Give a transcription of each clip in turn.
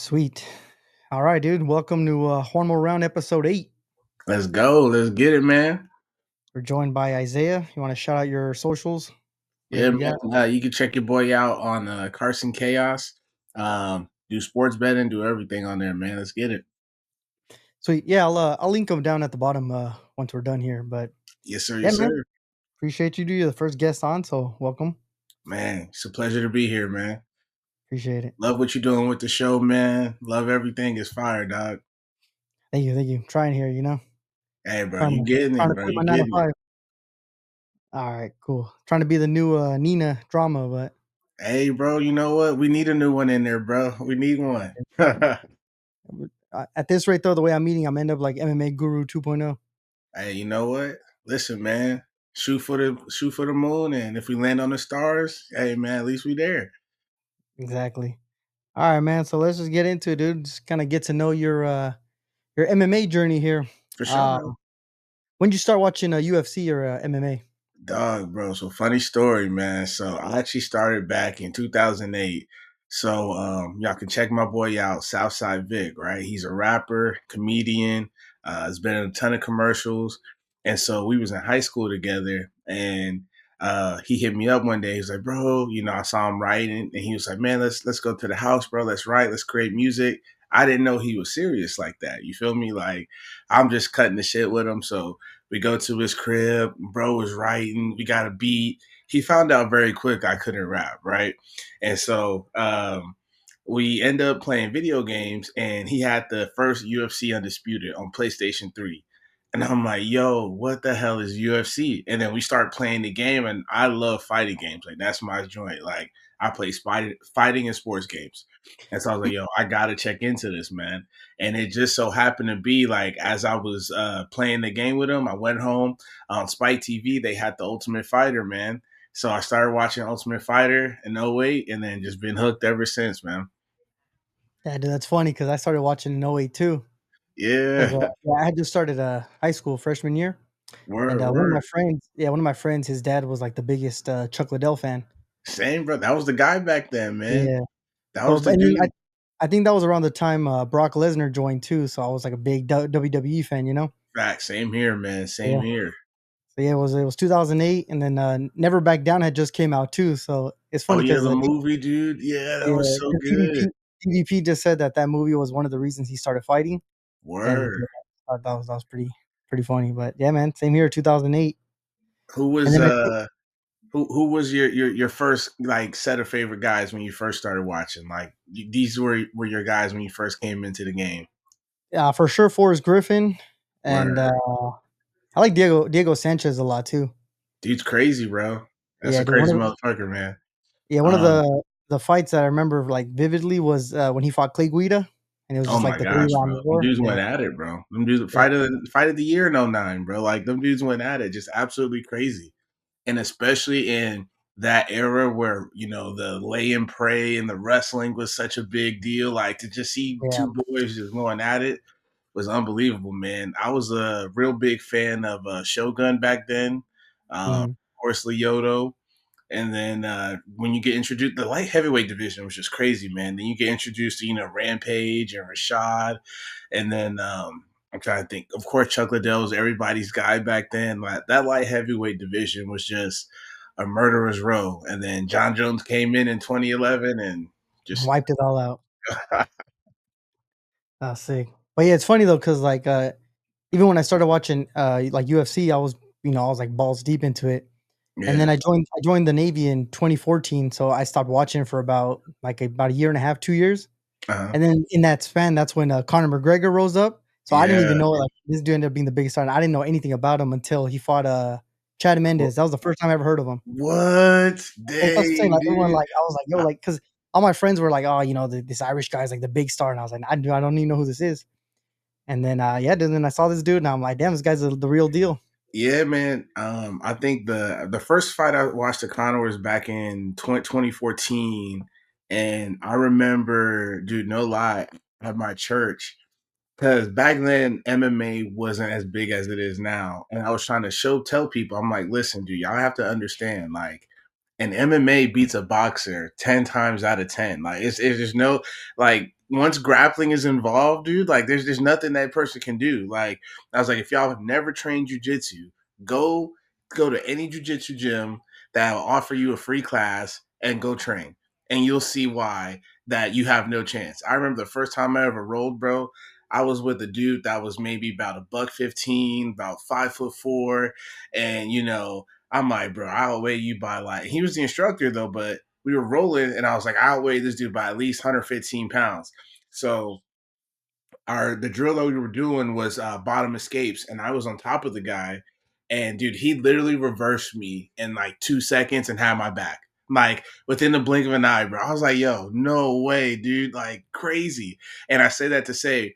Sweet. All right, dude. Welcome to Juan More Round episode 8. Let's go. Let's get it, man. We're joined by Isaiah. You want to shout out your socials? Yeah, Whatever you got. man. You can check your boy out on Carson Chaos. Do sports betting, do everything on there, man. Let's get it. So yeah, I'll link them down at the bottom once we're done here. But Yes, sir. yeah, Yes, man. sir. Appreciate you. You're the first guest on, so welcome. Man, it's a pleasure to be here, man. Appreciate it. Love what you're doing with the show, man. Love everything. It's fire, dog. Thank you. Thank you. Trying here, Hey, bro, Trying you to getting trying it, to bro. quit my You 9 to getting it. 5. All right, cool. Trying to be the new Nina drama, but Hey, bro, you know what? We need a new one in there, bro. We need one. at this rate, though, the way I'm eating, I'm end up like MMA Guru 2.0. Hey, you know what? Listen, man. Shoot for the moon, and if we land on the stars, hey, man, at least we there. Exactly. All right, man. So let's just get into it, dude. Just kind of get to know your MMA journey here. For sure. Um, when did you start watching UFC or MMA? Dog, bro. So funny story, man. So I actually started back in 2008. So y'all can check my boy out, Southside Vic, right? He's a rapper, comedian. Has been in a ton of commercials, and so we was in high school together. And he hit me up one day. He was like, "Bro, I saw him writing, and he was like, man, let's go to the house, bro. Let's write. Let's create music." I didn't know he was serious like that. You feel me? Like I'm just cutting the shit with him. So we go to his crib. Bro was writing. We got a beat. He found out very quick I couldn't rap, right? And so we end up playing video games, and he had the first UFC Undisputed on PlayStation 3. And I'm like, yo, what the hell is UFC? And then we start playing the game, and I love fighting games. Like, that's my joint. Like, I play fighting and sports games. And so I was like, yo, I got to check into this, man. And it just so happened to be like, as I was playing the game with him, I went home on Spike TV. They had the Ultimate Fighter, man. So I started watching Ultimate Fighter in '08, and then just been hooked ever since, man. Yeah, dude, that's funny because I started watching in '08 too. Because Yeah. yeah, I had just started high school freshman year, and Word, one of my word. friends, his dad was like the biggest Chuck Liddell fan. Same, bro. That was the guy back then, man. Yeah. That So, was the and then dude. I think that was around the time Brock Lesnar joined too. So I was like a big WWE fan. Fact. Same here, man. Yeah. Same here. So yeah, it was 2008, and then Never Back Down had just came out too. So it's Oh funny yeah, because the movie, dude. Yeah, that yeah, was so 'cause good. TVP just said that movie was one of the reasons he started fighting, and Word. yeah, I thought that was pretty funny. But yeah, man, same here, 2008, Who and was then who was your first like set of favorite guys when you first started watching? Like these were your guys when you first came into the game. for sure Forrest Griffin, and Word. I like Diego Sanchez a lot too. Dude's crazy, bro. That's Yeah, a dude, crazy motherfucker, man. one of Um, the fights that I remember like vividly was when he fought Clay Guida, and it was oh just like my the 3 gosh, bro. round Them war. dudes Yeah, went at it, bro. Them dudes yeah, fight of the year in '09, bro. Like them dudes went at it, just absolutely crazy. And especially in that era where the lay and pray and the wrestling was such a big deal, like to just see yeah. two boys just going at it was unbelievable, man. I was a real big fan of Shogun back then, of Mhm. course Lyoto, and then when you get introduced, the light heavyweight division was just crazy, man. Then you get introduced to Rampage and Rashad, and then I'm trying to think. Of course, Chuck Liddell was everybody's guy back then. Like that light heavyweight division was just a murderer's row. And then John Jones came in 2011 and just Wiped it all out. Ah, sick. But yeah, it's funny though, cause like, even when I started watching, like UFC, I was like balls deep into it, and then yeah. I joined the Navy in 2014, so I stopped watching for about a year and a half, 2 years, Uh-huh. and then in that span, that's when, Conor McGregor rose up, so I didn't even Yeah. know, like, this dude ended up being the biggest star, and I didn't know anything about him until he fought, Chad Mendes. That was the first time I ever heard of him. What? That's what I'm saying, Dang, like, everyone, dude. like I was like, "Yo," like, cause all my friends were like, "Oh, this Irish guy's, like, the big star," and I was like, I don't even know who this is." And then, yeah, then I saw this dude, and I'm like, "Damn, this guy's the real deal." Yeah, man. I think the first fight I watched of Conor was back in 2014, and I remember, dude, no lie, at my church, because back then MMA wasn't as big as it is now, and I was trying to tell people, I'm like, listen, dude, y'all have to understand, like and MMA beats a boxer 10 times out of 10. Like it's just no like once grappling is involved, dude. Like there's just nothing that person can do. Like I was like, if y'all have never trained jujitsu, go go to any jujitsu gym that will offer you a free class and go train, and you'll see why that you have no chance. I remember the first time I ever rolled, bro. I was with a dude that was maybe about a buck 15, about 5'4", and I'm like, bro, I outweigh you by like, he was the instructor though, but we were rolling and I was like, I outweigh this dude by at least 115 pounds. So the drill that we were doing was bottom escapes, and I was on top of the guy, and dude, he literally reversed me in like 2 seconds and had my back. Like within the blink of an eye, bro. I was like, yo, no way, dude. Like crazy. And I say that to say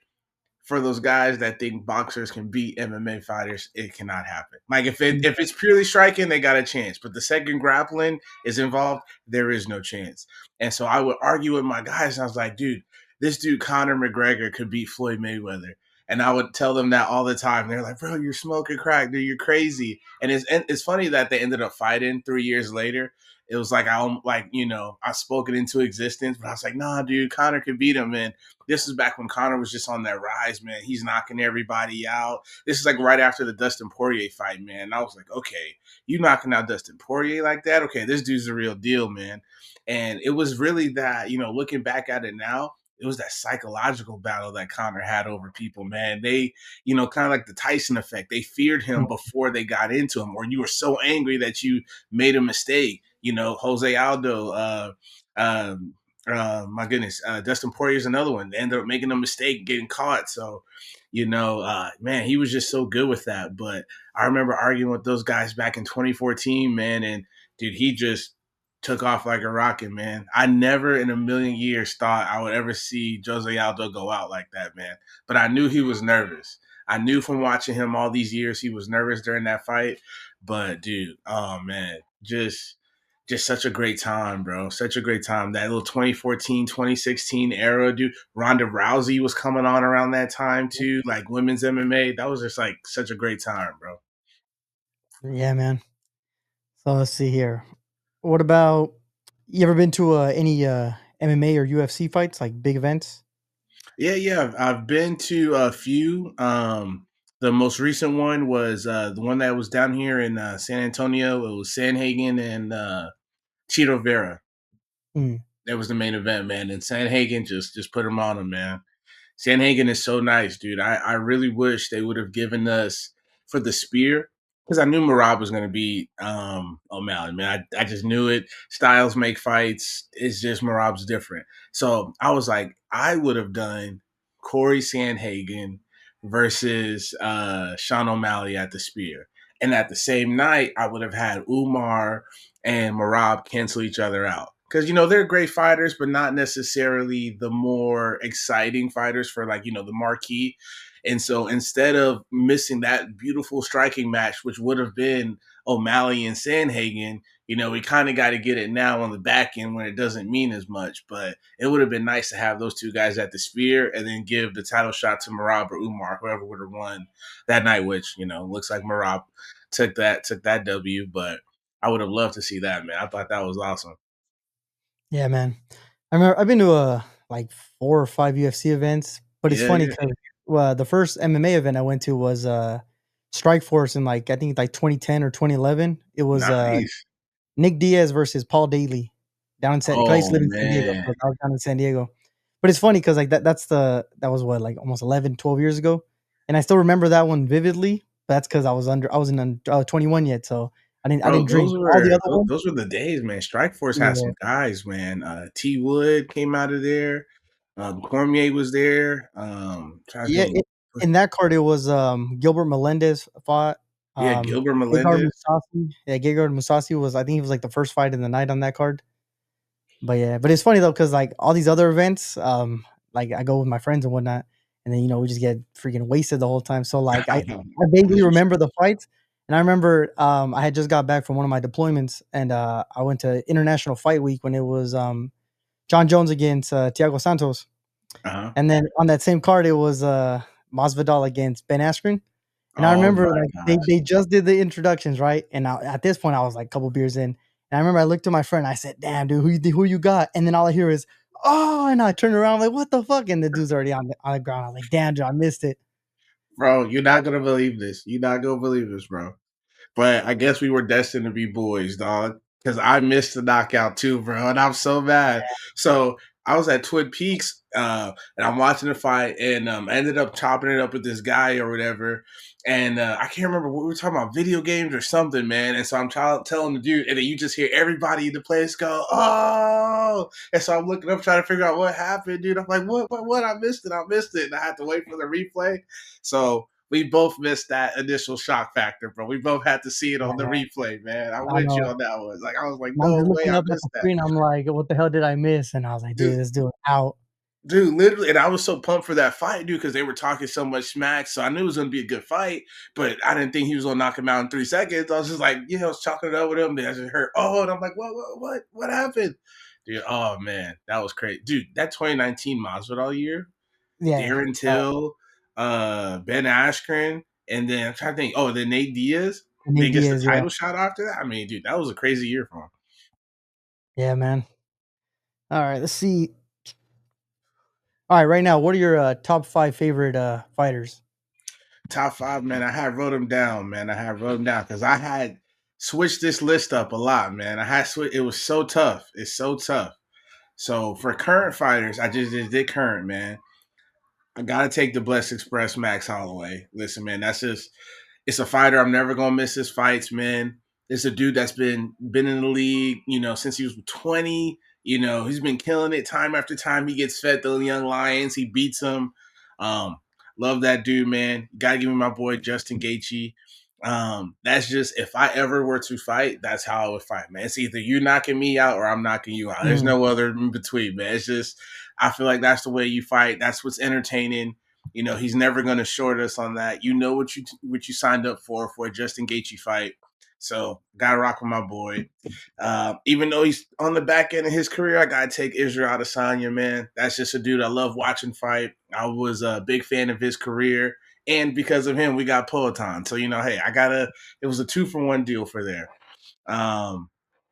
for those guys that think boxers can beat MMA fighters, it cannot happen. Like if it's purely striking, they got a chance. But the second grappling is involved, there is no chance. And so I would argue with my guys, and I was like, dude, this dude Conor McGregor could beat Floyd Mayweather. And I would tell them that all the time. They're like, bro, you're smoking crack, dude. You're crazy. And it's funny that they ended up fighting 3 years later. It was like I spoke it into existence, but I was like, nah, dude, Conor could beat him. And this is back when Conor was just on that rise, man. He's knocking everybody out. This is like right after the Dustin Poirier fight, man. And I was like, okay, you knocking out Dustin Poirier like that? Okay, this dude's the real deal, man. And it was really that, looking back at it now, it was that psychological battle that Conor had over people, man. They, kind of like the Tyson effect. They feared him before they got into him, or you were so angry that you made a mistake. Jose Aldo, my goodness, Dustin Poirier is another one. They ended up making a mistake, getting caught. So, man, he was just so good with that. But I remember arguing with those guys back in 2014, man, and dude, he just took off like a rocket, man. I never in a million years thought I would ever see Jose Aldo go out like that, man. But I knew he was nervous. I knew from watching him all these years he was nervous during that fight. But dude, oh man, just such a great time, bro. Such a great time. That little 2014, 2016 era, dude. Ronda Rousey was coming on around that time too, like women's MMA. That was just like such a great time, bro. Yeah, man. So let's see here. What about you ever been to any MMA or UFC fights, like big events? Yeah, yeah. I've been to a few. The most recent one was the one that was down here in San Antonio. It was Sanhagen and Cheeto Vera. Mm. That was the main event, man. And Sanhagen just put him on him, man. Sanhagen is so nice, dude. I really wish they would have given us for the spear, because I knew Marab was going to be O'Malley. Man, I just knew it. Styles make fights. It's just Marab's different. So I was like, I would have done Corey Sanhagen versus Sean O'Malley at the spear. And at the same night, I would have had Umar and Marab cancel each other out. Because they're great fighters, but not necessarily the more exciting fighters for the marquee. And so instead of missing that beautiful striking match, which would have been O'Malley and Sanhagen, we kind of got to get it now on the back end when it doesn't mean as much. But it would have been nice to have those two guys at the spear and then give the title shot to Marab or Umar, whoever would have won that night. Which looks like Marab took that W, but I would have loved to see that, man. I thought that was awesome. Yeah, man. I remember I've been to like 4 or 5 UFC events, but it's Yeah, funny yeah. because the first MMA event I went to was Strike Force in like I think like 2010 or 2011. It was Nice. Nick Diaz versus Paul Daly down in San. 'Cause I used to Oh live in San Diego, man. so I was down in San Diego. But it's funny because like that was what, like almost 11, 12 years ago, and I still remember that one vividly. But that's because I wasn't 21 yet, so I Bro, didn't drink. All the other ones, those were the days, man. Strike Force had yeah. some guys, man. T Wood came out of there. Cormier was there. Trying to Yeah, think. in that card, it was, Gilbert Melendez fought, Yeah, Gilbert Gegard Melendez. Mousasi. Yeah, Gegard Mousasi was, I think he was, like, the first fight in the night on that card. But, yeah, but it's funny, though, because like, all these other events, like, I go with my friends and whatnot, and then, we just get freaking wasted the whole time. So, like, I I know. I vaguely remember the fights, and I remember, I had just got back from one of my deployments, and, I went to International Fight Week when it was, John Jones against, Thiago Santos. Uh-huh. And then on that same card, it was, Masvidal against Ben Askren, and I Oh remember, my like, they gosh. they just did the introductions, right? And now at this point, I was, like, a couple beers in, And I remember I looked at my friend. I said, "Damn, dude, who you got?" And then all I hear is, "Oh!" And I turned around, I'm like, "What the fuck?" And the dude's already on the ground. I was like, "Damn, dude, I missed it." Bro, you're not gonna believe this. You're not gonna believe this, bro. But I guess we were destined to be boys, dog. Because I missed the knockout too, bro, and I'm so mad. So I was at Twin Peaks, and I'm watching the fight, and I ended up chopping it up with this guy or whatever. And I can't remember what we were talking about, video games or something, man. And so I'm telling the dude, and then you just hear everybody in the place go, "Oh!" And so I'm looking up trying to figure out what happened, dude. I'm like, "What? I missed it. I missed it." And I had to wait for the replay. So we both missed that initial shock factor, bro. We both had to see it on the Yeah, replay, man. I'm I with you know. on that one. Like I was like, And I'm no just way, looking I up at the missed that, screen. I'm like, "What the hell did I miss?" And I was like, "Dude, dude. this dude out." Dude, literally, and I was so pumped for that fight, dude, because they were talking so much smack. So I knew it was going to be a good fight, but I didn't think he was going to knock him out in 3 seconds. I was just like, I was chalking it up with him. Then I just heard, oh, and I'm like, what happened, dude? Oh man, that was crazy, dude. That 2019 Masvidal year, Yeah. Darren Till, Ben Askren, and then I'm trying to think. Oh, then Nate Diaz. They Nate gets the Diaz, yeah. title shot after that. I mean, dude, that was a crazy year for him. Yeah, man. All right, let's see. All right, right now, what are your top 5 favorite fighters? Top five, man. I had wrote them down, man. I had wrote them down because I had switched this list up a lot, man. I had switched. It was so tough. It's so tough. So for current fighters, I just did current, man. I gotta take the Blessed Express Max Holloway. Listen, man, that's just it's a fighter. I'm never gonna miss his fights, man. It's a dude that's been in the league, since he was 20. He's been killing it time after time. He gets fed the young lions. He beats them. Um, love that dude, man. Gotta give me my boy Justin Gaethje. That's just if I ever were to fight, that's how I would fight, man. It's either you knocking me out or I'm knocking you out. There's Mm, no other in between, man. It's just I feel like that's the way you fight. That's what's entertaining. He's never going to short us on that. You know what you signed up for a Justin Gaethje fight. So gotta rock with my boy. Even though he's on the back end of his career, I gotta take Israel Adesanya, man. That's just a dude I love watching fight. I was a big fan of his career, and because of him, we got Poatan. So hey, I gotta. It was a 2-for-1 deal for there. Um,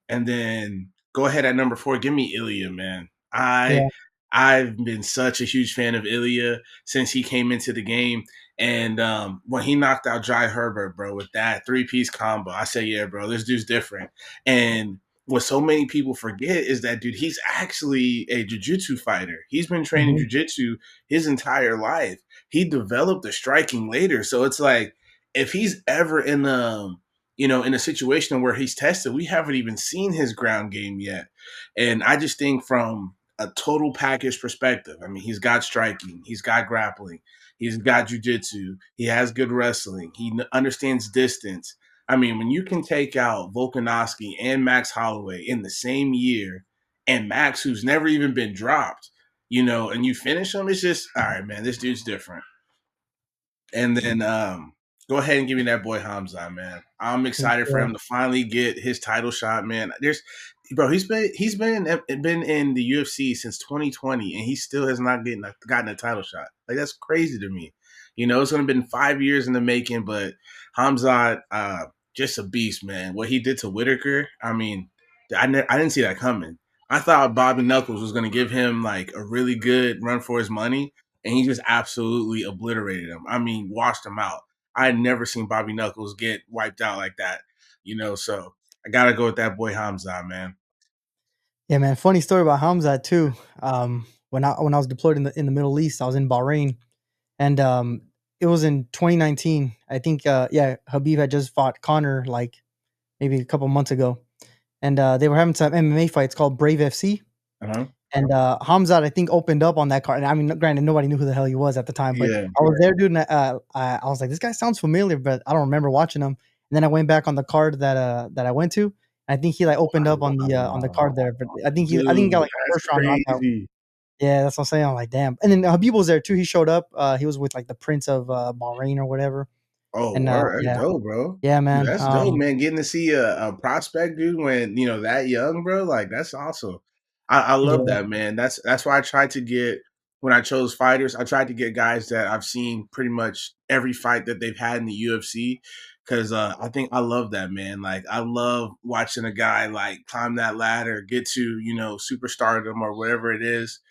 and then go ahead at number 4. Give me Ilya, man. yeah. I've been such a huge fan of Ilya since he came into the game. And when he knocked out Jai Herbert, bro, with that 3-piece combo, I said, yeah, bro, this dude's different. And what so many people forget is that, dude, he's actually a jiu-jitsu fighter. He's been training Mhm. jiu-jitsu his entire life. He developed the striking later. So it's like, if he's ever in a situation where he's tested, we haven't even seen his ground game yet. And I just think from a total package perspective, I mean, he's got striking, he's got grappling, he's got jujitsu, he has good wrestling, he understands distance. I mean, when you can take out Volkanovski and Max Holloway in the same year, and Max, who's never even been dropped, and you finish him, it's just, all right, man, this dude's different. And then go ahead and give me that boy Hamza, man. I'm excited for Yeah. him to finally get his title shot, man. Bro, he's been in the UFC since 2020, and he still has not gotten a title shot. Like that's crazy to me. It's gonna been 5 years in the making, but Hamza, just a beast, man. What he did to Whitaker, I mean, I didn't see that coming. I thought Bobby Knuckles was gonna give him like a really good run for his money, and he just absolutely obliterated him. I mean, washed him out. I had never seen Bobby Knuckles get wiped out like that, so I gotta go with that boy Hamza, man. Yeah, man. Funny story about Hamza too. When I was deployed in the Middle East, I was in Bahrain, and it was in 2019. I think yeah, Habib had just fought Conor like maybe a couple months ago, and they were having some MMA fights called Brave FC. Uh-huh. And Hamzat, I think, opened up on that card. And I mean, granted, nobody knew who the hell he was at the time, but Yeah. I was there, dude. And I was like, this guy sounds familiar, but I don't remember watching him. And then I went back on the card that I went to. I think he like opened up on the card there, but I think he got Dude, like a that's first round knockout. crazy. Yeah, that's what I'm saying. I'm like, damn. And then Habib was there too. He showed up. He was with like the Prince of Bahrain or whatever. Oh, And word. That's yeah, dope, bro. yeah, Dude, man. that's dope, man. Getting to see a prospect, dude, when that young, bro. Like that's awesome. I love Yeah, that, man. That's why I tried to get when I chose fighters, I tried to get guys that I've seen pretty much every fight that they've had in the UFC because I think I love that, man. Like I love watching a guy like climb that ladder, get to superstardom or whatever it is.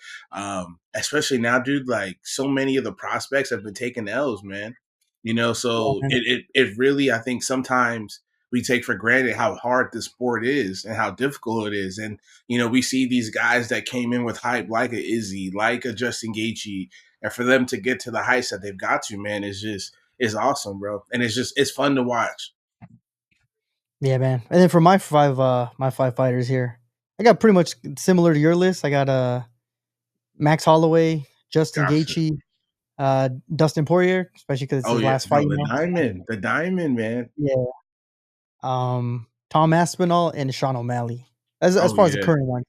Especially now, dude. Like so many of the prospects have been taking L's, man. Yeah, So man. it really, I think sometimes we take for granted how hard the sport is and how difficult it is. And we see these guys that came in with hype, like a Izzy, like a Justin Gaethje, and for them to get to the heights that they've got to, man, is awesome, bro. And it's fun to watch. Yeah, man. And then for my five fighters here, I got pretty much similar to your list. I got Max Holloway, Justin Gotcha. Gaethje, Dustin Poirier, especially because it's Oh his yeah, last fight, no, the diamond, man. Yeah. Tom Aspinall and Sean O'Malley. As Oh far as the yeah, current one.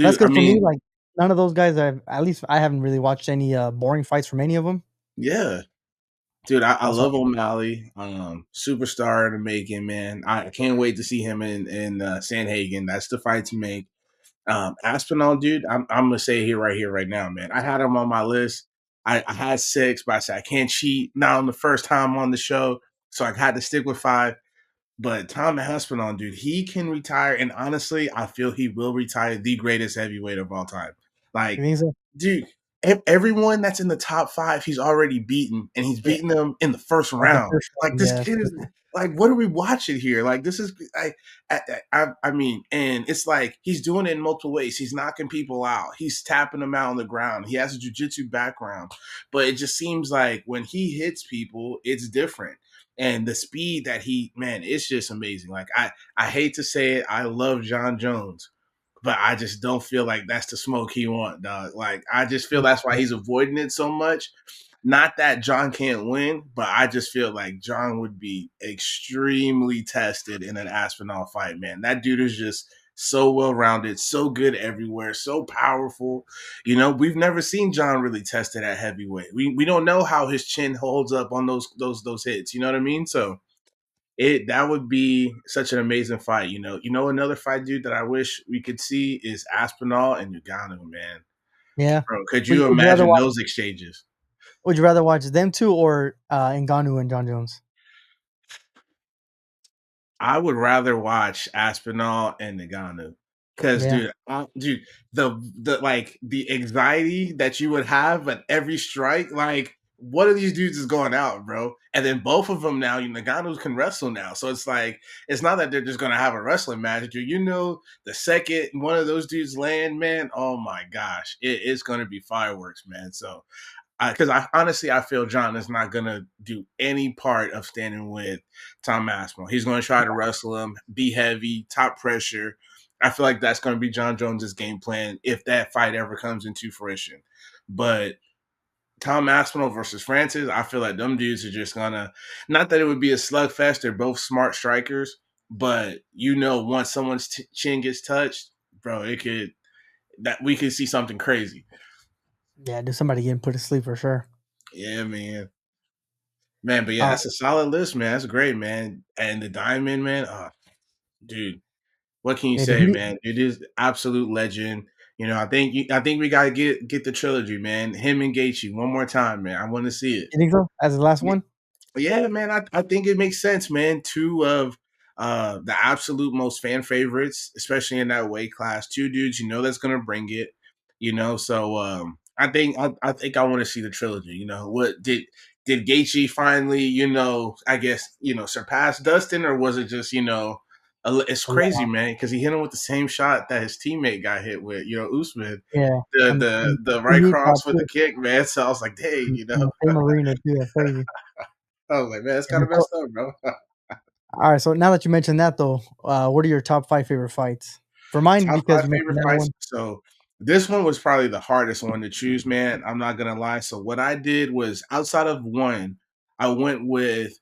That's dude. I because for me, mean, like, none of those guys at least I haven't really watched any, boring fights from any of them. yeah, dude. I So love O'Malley, superstar in the making, man. I can't wait to see him in Sanhagen. That's the fight to make. Aspinall, dude, I'm gonna say here, right here, right now, man. I had him on my list. I had six, but I said I can't cheat. Not on the first time on the show, so I had to stick with five. But Tom Aspinall, dude, he can retire, and honestly, I feel he will retire the greatest heavyweight of all time. you Like, think so? dude, everyone that's in the top five, he's already beaten, and he's Yeah, beating them in the first like the round. first Like, one, this yeah. kid is like, what are we watching here? Like, this is I mean, and it's like he's doing it in multiple ways. He's knocking people out. He's tapping them out on the ground. He has a jujitsu background, but it just seems like when he hits people, it's different. And the speed that man, it's just amazing. Like I hate to say it, I love John Jones, but I just don't feel like that's the smoke he want, dog. Like I just feel that's why he's avoiding it so much. Not that John can't win, but I just feel like John would be extremely tested in an Aspinall fight, man. That dude is just so well rounded, so good everywhere, so powerful. We've never seen John really tested at heavyweight. We don't know how his chin holds up on those hits. You know what I mean? So that would be such an amazing fight. Another fight, dude, that I wish we could see is Aspinall and Ngannou, man. Yeah. Bro, could Would you would you rather imagine watch those exchanges? would you rather watch them 2 or, Ngannou and John Jones? I would rather watch Aspinall and Nagano. Cause Yeah. dude, the like the anxiety that you would have at every strike, like one of these dudes is going out, bro. And then both of them now, Nagano can wrestle now. So it's like it's not that they're just gonna have a wrestling match, dude. The second one of those dudes land, man, oh my gosh, it's gonna be fireworks, man. So because I honestly I feel John is not gonna do any part of standing with Tom Aspinall. He's gonna try to wrestle him, be heavy, top pressure. I feel like that's gonna be John Jones's game plan if that fight ever comes into fruition. But Tom Aspinall versus Francis, I feel like them dudes are just gonna not that it would be a slugfest. They're both smart strikers, but once someone's chin gets touched, bro, it could that we could see something crazy. Yeah, do somebody getting put to sleep for sure. Yeah, man. Man, but yeah, Uh, that's a solid list, man. That's great, man. And the Diamond, man, dude, what can you yeah, did say, he man? It is absolute legend. I think we gotta get the trilogy, man. Him and Gaethje one more time, man. I want to see it. you think so? As the last one? Yeah, man, I think it makes sense, man. Two of the absolute most fan favorites, especially in that weight class. Two dudes, that's gonna bring it. So I think I want to see the trilogy. What did Gaethje finally, I guess, surpass Dustin, or was it just, it's crazy, Yeah, man, because he hit him with the same shot that his teammate got hit with, Usman, yeah, and the right he got cross with the too kick, man. So I was like, hey, in the same arena too, that's crazy. I was like, man, that's Yeah, kind man, of so messed up, bro. alright, so now that you mentioned that though, what are your top 5 favorite fights? For mine, Top because five you favorite mentioned that fights. one. So this one was probably the hardest one to choose, man. I'm not gonna lie. So what I did was outside of one, I went with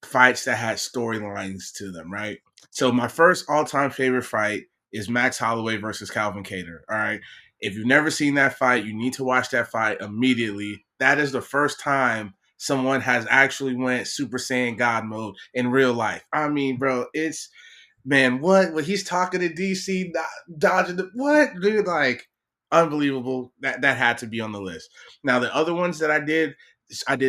fights that had storylines to them, right? So my first all-time favorite fight is Max Holloway versus Calvin Kattar. All right. If you've never seen that fight, you need to watch that fight immediately. That is the first time someone has actually went Super Saiyan God mode in real life. I mean, bro, it's man, what? When he's talking to DC, dodging the what, dude? Like, unbelievable. That had to be on the list. Now the other ones that I did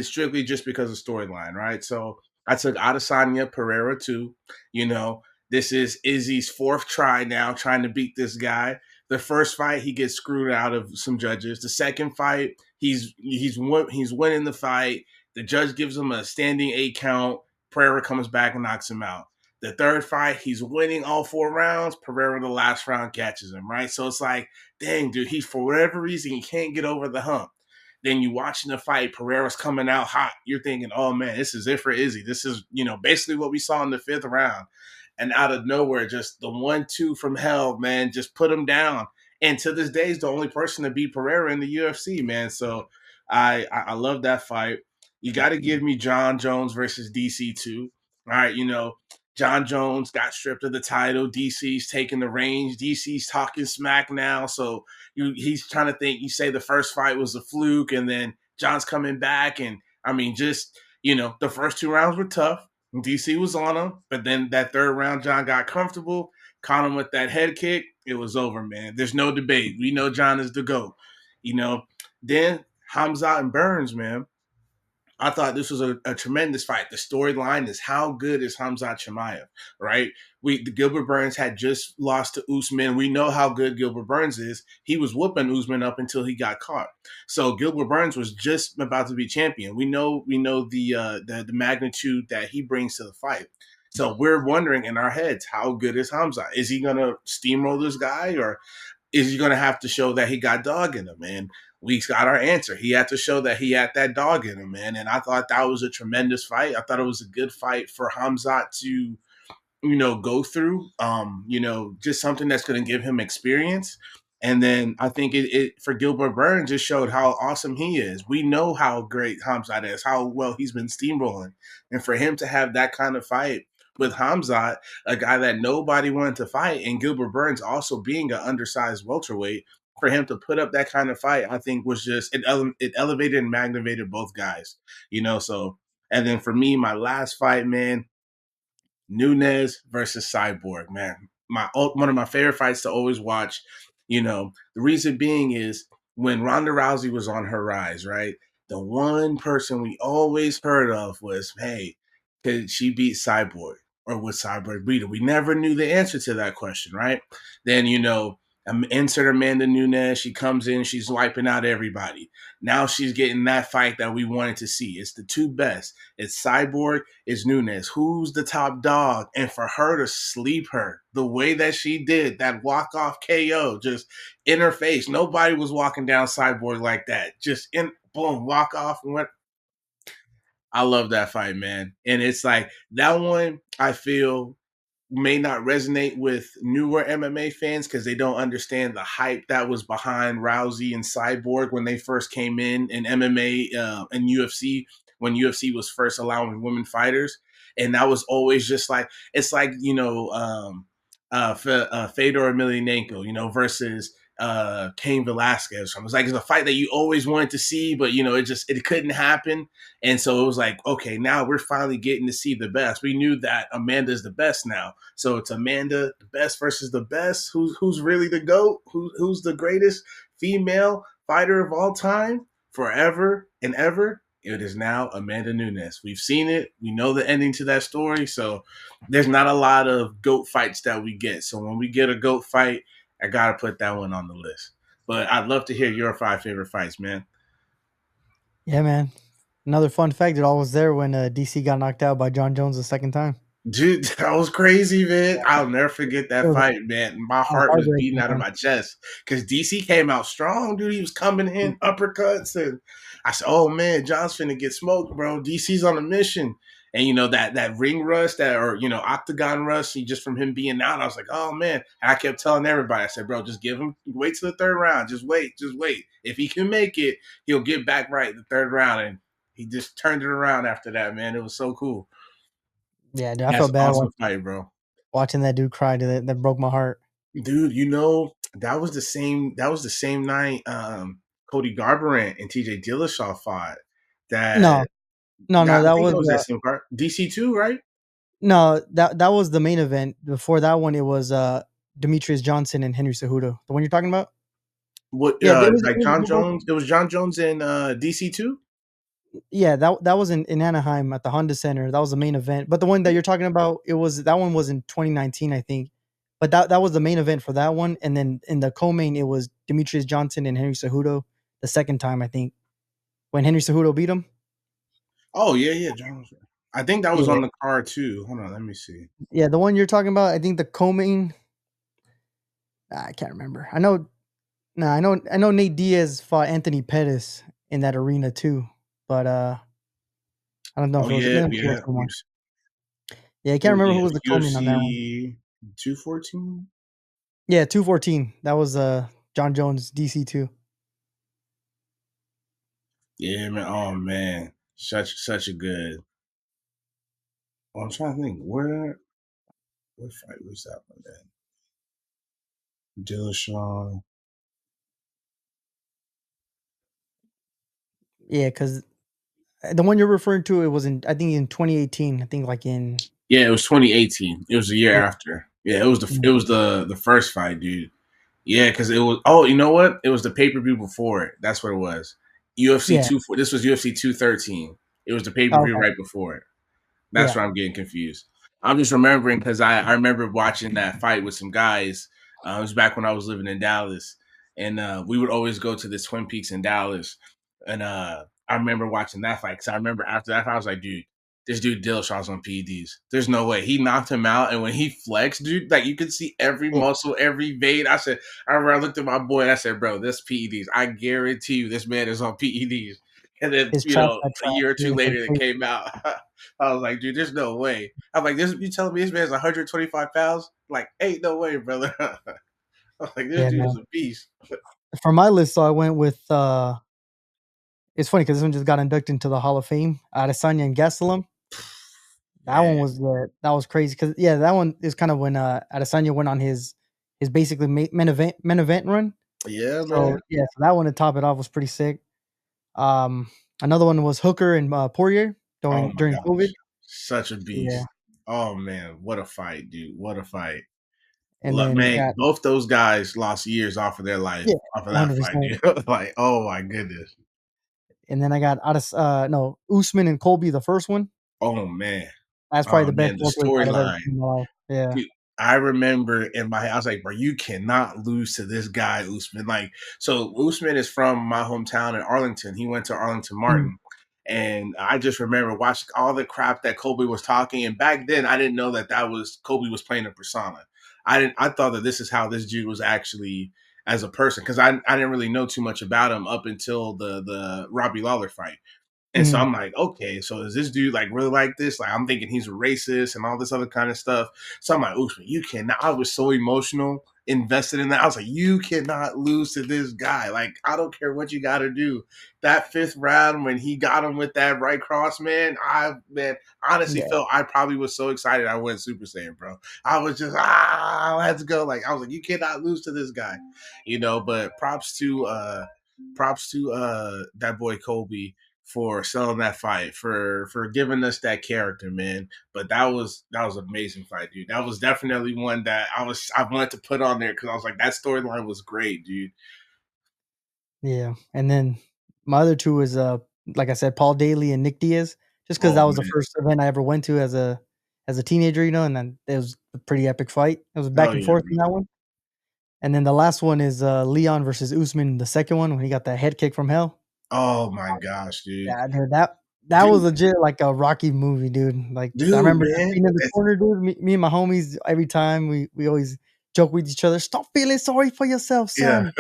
strictly just because of storyline, right? So I took Adesanya Pereira too. You know, this is Izzy's fourth try now trying to beat this guy. The first fight he gets screwed out of some judges. The second fight he's winning the fight. The judge gives him a standing 8 count. Pereira comes back and knocks him out. The third fight, he's winning all 4 rounds. Pereira, the last round, catches him, right? So it's like, dang, dude, he, for whatever reason, he can't get over the hump. Then you watching the fight, Pereira's coming out hot. You're thinking, oh man, this is it for Izzy. This is, basically what we saw in the fifth round. And out of nowhere, just the 1-2 from hell, man, just put him down. And to this day, is the only person to beat Pereira in the UFC, man. So I love that fight. You got to give me John Jones versus DC too. All right, John Jones got stripped of the title. DC's taking the reins. DC's talking smack now. So he's trying to think. You say the first fight was a fluke, and then John's coming back. And I mean, just, the first 2 rounds were tough. DC was on him. But then that third round, John got comfortable, caught him with that head kick. It was over, man. There's no debate. We know John is the GOAT. Then Hamzat and Burns, man. I thought this was a tremendous fight. The storyline is how good is Hamzat Chimaev, right? Gilbert Burns had just lost to Usman. We know how good Gilbert Burns is. He was whooping Usman up until he got caught. So Gilbert Burns was just about to be champion. We know the magnitude that he brings to the fight. So we're wondering in our heads, how good is Hamzat? Is he gonna steamroll this guy, or is he going to have to show that he got dog in him? And we got our answer. He had to show that he had that dog in him, man. And I thought that was a tremendous fight. I thought it was a good fight for Hamzat to, go through, just something that's going to give him experience. And then I think it for Gilbert Burns just showed how awesome he is. We know how great Hamzat is, how well he's been steamrolling. And for him to have that kind of fight with Hamzat, a guy that nobody wanted to fight, and Gilbert Burns also being an undersized welterweight, for him to put up that kind of fight, I think was just, it elevated and magnified both guys, so. And then for me, my last fight, man, Nunes versus Cyborg, man. One of my favorite fights to always watch. The reason being is when Ronda Rousey was on her rise, right? The one person we always heard of was, hey, could she beat Cyborg, or would Cyborg beat her? We never knew the answer to that question, right? Then insert Amanda Nunes. She comes in, she's wiping out everybody. Now she's getting that fight that we wanted to see. It's the two best. It's Cyborg, it's Nunes. Who's the top dog? And for her to sleep her the way that she did, that walk-off KO, just in her face. Nobody was walking down Cyborg like that. Just in, boom, walk off and went. I love that fight, man. And it's like that one, I feel, may not resonate with newer MMA fans because they don't understand the hype that was behind Rousey and Cyborg when they first came in MMA and UFC, when UFC was first allowing women fighters. And that was always just like, it's like, Fedor Emelianenko, versus Cain Velasquez. It was like, it's a fight that you always wanted to see, but it couldn't happen. And so it was like, okay, now we're finally getting to see the best. We knew that Amanda's the best now. So it's Amanda, the best versus the best. Who's really the GOAT? Who's the greatest female fighter of all time? Forever and ever. It is now Amanda Nunes. We've seen it. We know the ending to that story. So there's not a lot of GOAT fights that we get. So when we get a GOAT fight, I got to put that one on the list. But I'd love to hear your 5 favorite fights, man. Yeah, man. Another fun fact: it all was there when DC got knocked out by John Jones the second time. Dude, that was crazy, man. I'll never forget It that was, fight, man. My it was heart was beating heartbreaking, out of man. my chest because DC came out strong, dude. He was coming in uppercuts, and I said, "Oh man, John's finna get smoked, bro. DC's on a mission." And that ring rust, that or octagon rust, just from him being out, I was like, "Oh man!" And I kept telling everybody, I said, "Bro, just give him, wait till the third round. Just wait, just wait. If he can make it, he'll get back right the third round." And he just turned it around after that, man. It was so cool. Yeah, dude, I That's felt an bad awesome fight, bro. watching that dude cry. That broke my heart. Dude, that was the same night Cody Garbrandt and TJ Dillashaw fought. No, That no, that no. I That think was that was that same part. DC2, right? no. That was the main event. Before that one, it was Demetrius Johnson and Henry Cejudo. The one you're talking about? What Yeah, like it was John they both, Jones? It was John Jones in DC too. yeah, that was in Anaheim at the Honda Center. That was the main event. But the one that you're talking about, it was that one was in 2019, I think. But that was the main event for that one. And then in the co-main, it was Demetrius Johnson and Henry Cejudo the second time, I think, when Henry Cejudo beat him. Oh yeah, yeah, John. I think that was Yeah, on the card too. Hold on, let me see. yeah, the one you're talking about, I think the co-main. I can't remember. I know Nate Diaz fought Anthony Pettis in that arena too. But I don't know Oh if it was. yeah, Let me see yeah. what's the one. Yeah, I can't remember who Yeah, was the co-main on that one. UFC 214. Yeah, 214. That was John Jones DC two. Yeah, man. Oh man, such a good. Oh, I'm trying to think what fight was that one then? Dillashaw. Yeah, because the one you're referring to, it was in, I think, in 2018. I think like in, Yeah, it was 2018. It was the year yeah, after. Yeah, it was mm, the first fight, dude. Yeah, because it was. Oh, you know what? It was the pay per view before it. That's what it was. UFC yeah. two. This was UFC 213. It was the pay per view Okay, right before it. That's yeah. where I'm getting confused. I'm just remembering because I remember watching that fight with some guys. It was back when I was living in Dallas, and we would always go to this Twin Peaks in Dallas. And I remember watching that fight because I remember after that fight, I was like, dude, this dude Dillashaw's on PEDs. There's no way. He knocked him out, and when he flexed, dude, like you could see every Yeah, muscle, every vein. I remember I looked at my boy and I said, bro, this PEDs. I guarantee you, this man is on PEDs. And then, his trash got a year or trash, two dude. Like, later, it came out. I was like, dude, there's no way. I'm like, this you telling me this man's 125 pounds? Like, ain't no way, brother. I was like, this yeah, dude is no. a beast. For my list, so I went with. It's funny because this one just got inducted into the Hall of Fame. Adesanya and Gastelum. That Yeah. one was that was crazy because yeah, that one is kind of when Adesanya went on his basically main event run. Yeah, So man. yeah, so that one to top it off was pretty sick. Um, Another one was Hooker and Poirier Oh my during COVID. gosh. Such a Yeah, beast. Oh man, what a fight, dude. What a fight. and then Man, both those guys lost years off of their life yeah, off of that fight, 100%. dude. Like, oh my goodness. And then I got no Usman and Colby, the first one. Oh man. That's probably Oh the best man, the welterweight fight I've ever storyline. seen in my life. Yeah. Dude, I remember in my I was like, bro, you cannot lose to this guy, Usman. Like, so Usman is from my hometown in Arlington. He went to Arlington Mm, Martin. And I just remember watching all the crap that Kobe was talking. And back then, I didn't know that was Kobe was playing a persona. I thought that this is how this dude was actually as a person because I didn't really know too much about him up until the Robbie Lawler fight. And so mhm. I'm like, okay, so is this dude like really like this? Like, I'm thinking he's a racist and all this other kind of stuff. So I'm like, Usman, you cannot. I was so emotional, invested in that. I was like, you cannot lose to this guy. Like, I don't care what you got to do. That fifth round when he got him with that right cross, man, honestly Yeah, felt I probably was so excited I went Super Saiyan, bro. I was just let's go. Like, I was like, you cannot lose to this guy, But props to that boy Kobe for selling that fight, for giving us that character, man. But that was an amazing fight, dude. That was definitely one that I wanted to put on there because I was like, that storyline was great, dude. yeah. And then my other two is like I said, Paul Daly and Nick Diaz, just because that Oh was the man, first event I ever went to as a teenager, and then it was a pretty epic fight. It was back hell and yeah, forth bro. in that one. And then the last one is Leon versus Usman, the second one when he got that head kick from hell. Oh my gosh, dude, Yeah, dude, that was dude, legit like a Rocky movie, dude. Like I dude, remember just man. being in the corner, dude. Me and my homies, every time we always joke with each other, "Stop feeling sorry for yourself, Yeah, son."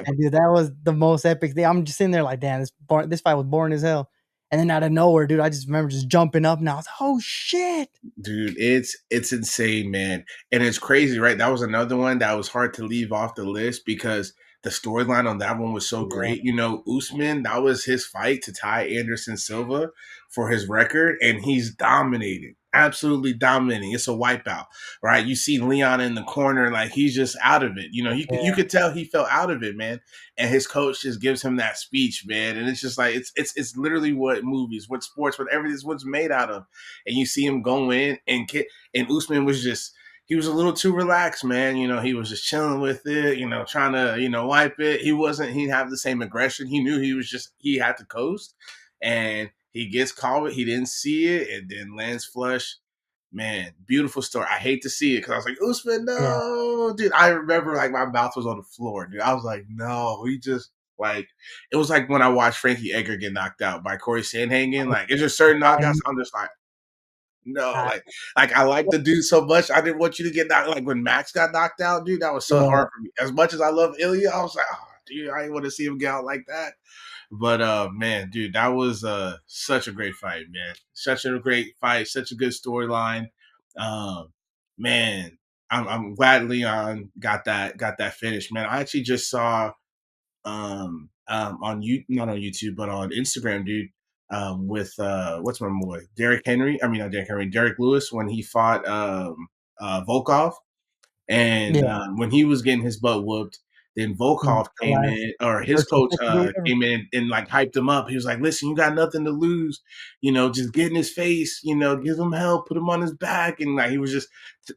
And dude, that was the most epic thing. I'm just sitting there like, damn, this fight was boring as hell. And then out of nowhere, dude, I just remember just jumping up and I was, oh shit. dude, it's insane, man, and it's crazy, right? That was another one that was hard to leave off the list because the storyline on that one was so Yeah, great. Usman, that was his fight to tie Anderson Silva for his record, and he's dominating, absolutely dominating. It's a wipeout, right? You see Leon in the corner, like he's just out of it. You yeah, could tell he felt out of it, man. And his coach just gives him that speech, man, and it's just like it's literally what movies, what sports, what everything's what's made out of. And you see him go in and Usman was just he was a little too relaxed, man. You know, he was just chilling with it, you know, trying to, you know, wipe it. He didn't have the same aggression. He knew he had to coast, and he gets caught. He didn't see it, and then lands flush. Man, beautiful story. I hate to see it because I was like, Usman, Yeah, no, dude. I remember like my mouth was on the floor, dude. I was like, no, he just like it was like when I watched Frankie Edgar get knocked out by Corey Sandhagen. Like, it's just certain knockouts. and, I'm just like, no, uh, like I like the dude so much. I didn't want you to get knocked. Like when Max got knocked out, dude, that was so yeah, hard for me. As much as I love Ilya, I was like, oh, dude, I didn't want to see him get out like that. But man, dude, that was such a great fight, man. Such a great fight, such a good storyline. Um, man, I'm glad Leon got that finish, man. I actually just saw on you not on YouTube but on Instagram, dude. With what's my boy Derek Henry? I mean not Derek Henry, Derek Lewis when he fought Volkov, and yeah. when he was getting his butt whooped, then Mm, Volkov the came last in, or his 13 coach seconds or whatever. came in and like hyped him up. He was like, "Listen, you got nothing to lose. You know, just get in his face. You know, give him help, put him on his back." And like he was just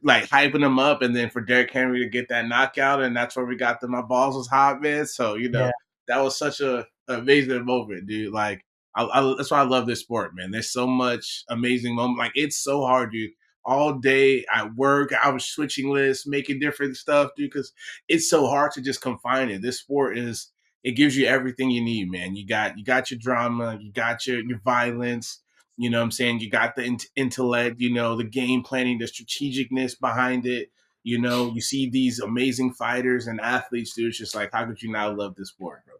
like hyping him up. And then for Derrick Henry to get that knockout, and that's where we got the my balls was hot, man. So you know, Yeah, that was such a amazing moment, dude. Like that's why I love this sport, man. There's so much amazing moment. Like it's so hard, dude, all day at work. I was switching lists, making different stuff, dude, because it's so hard to just confine it. This sport is it gives you everything you need, man. You got your drama, you got your violence. You know what I'm saying? You got the intellect, you know, the game planning, the strategicness behind it. You know, you see these amazing fighters and athletes, dude. It's just like, how could you not love this sport, bro?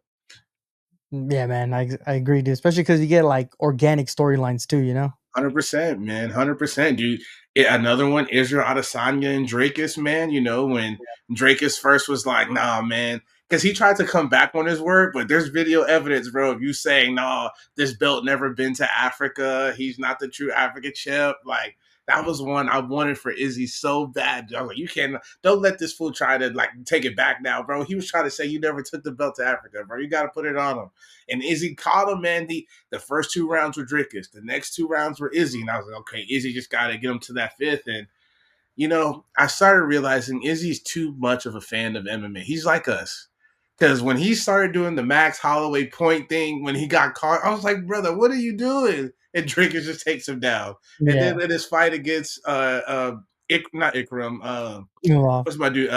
yeah, man. I agree, dude. Especially because you get like organic storylines too. You know. 100%, man. 100%, dude. Another one, Israel Adesanya and Drakus, man. You know, when Drakus first was like, nah, man, because he tried to come back on his word, but there's video evidence, bro, of you saying, nah, this belt never been to Africa. He's not the true African champ. Like, that was one I wanted for Izzy so bad. I was like, you can't, don't let this fool try to, like, take it back now, bro. He was trying to say you never took the belt to Africa, bro. You got to put it on him. And Izzy caught him, man. The first two rounds were Drickus. The next two rounds were Izzy. And I was like, okay, Izzy just got to get him to that fifth. And, you know, I started realizing Izzy's too much of a fan of MMA. He's like us. Because when he started doing the Max Holloway point thing, when he got caught, I was like, brother, what are you doing? And Drickus just takes him down. And Yeah. then in his fight against, not Ikram, Well, what's my dude?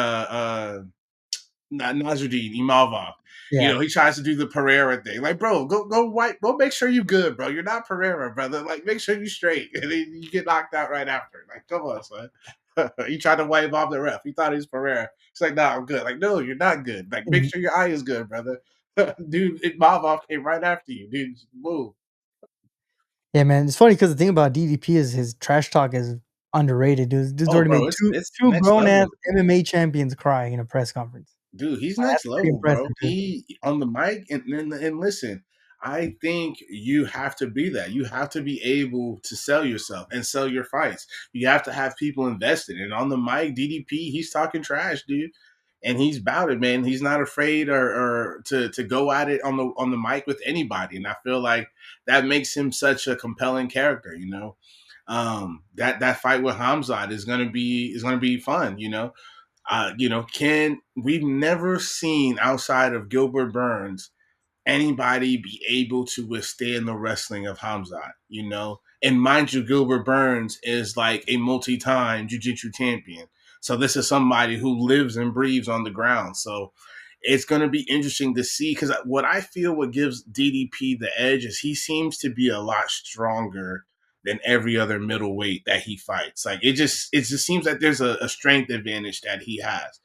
Nasruddin Imavov. You yeah. know, he tries to do the Pereira thing. Like, bro, go make sure you good, bro. You're not Pereira, brother. Like, make sure you straight. And then you get knocked out right after. Like, come on, son. He tried to wipe off the ref. He thought he was Pereira. It's like, nah, I'm good. Like, no, you're not good. Like, make Mhm. sure your eye is good, brother. Dude, Imavov came right after you. Dude, move. Yeah, man. It's funny because the thing about DDP is his trash talk is underrated. Dude's Oh, already bro, made it's two next grown ass level. MMA champions cry in a press conference. Dude, he's Like, next that's pretty level, impressive, bro. dude. He on the mic and listen. I think you have to be that. You have to be able to sell yourself and sell your fights. You have to have people invested. And on the mic, DDP, he's talking trash, dude. And he's about it, man. He's not afraid or to go at it on the mic with anybody. And I feel like that makes him such a compelling character, you know. That fight with Hamzat is gonna be fun, you know. You know, can we've never seen outside of Gilbert Burns anybody be able to withstand the wrestling of Hamzat, you know? And mind you, Gilbert Burns is like a multi-time jiu-jitsu champion. So this is somebody who lives and breathes on the ground. So it's going to be interesting to see because what gives DDP the edge is he seems to be a lot stronger than every other middleweight that he fights. Like it just seems like there's a strength advantage that he has.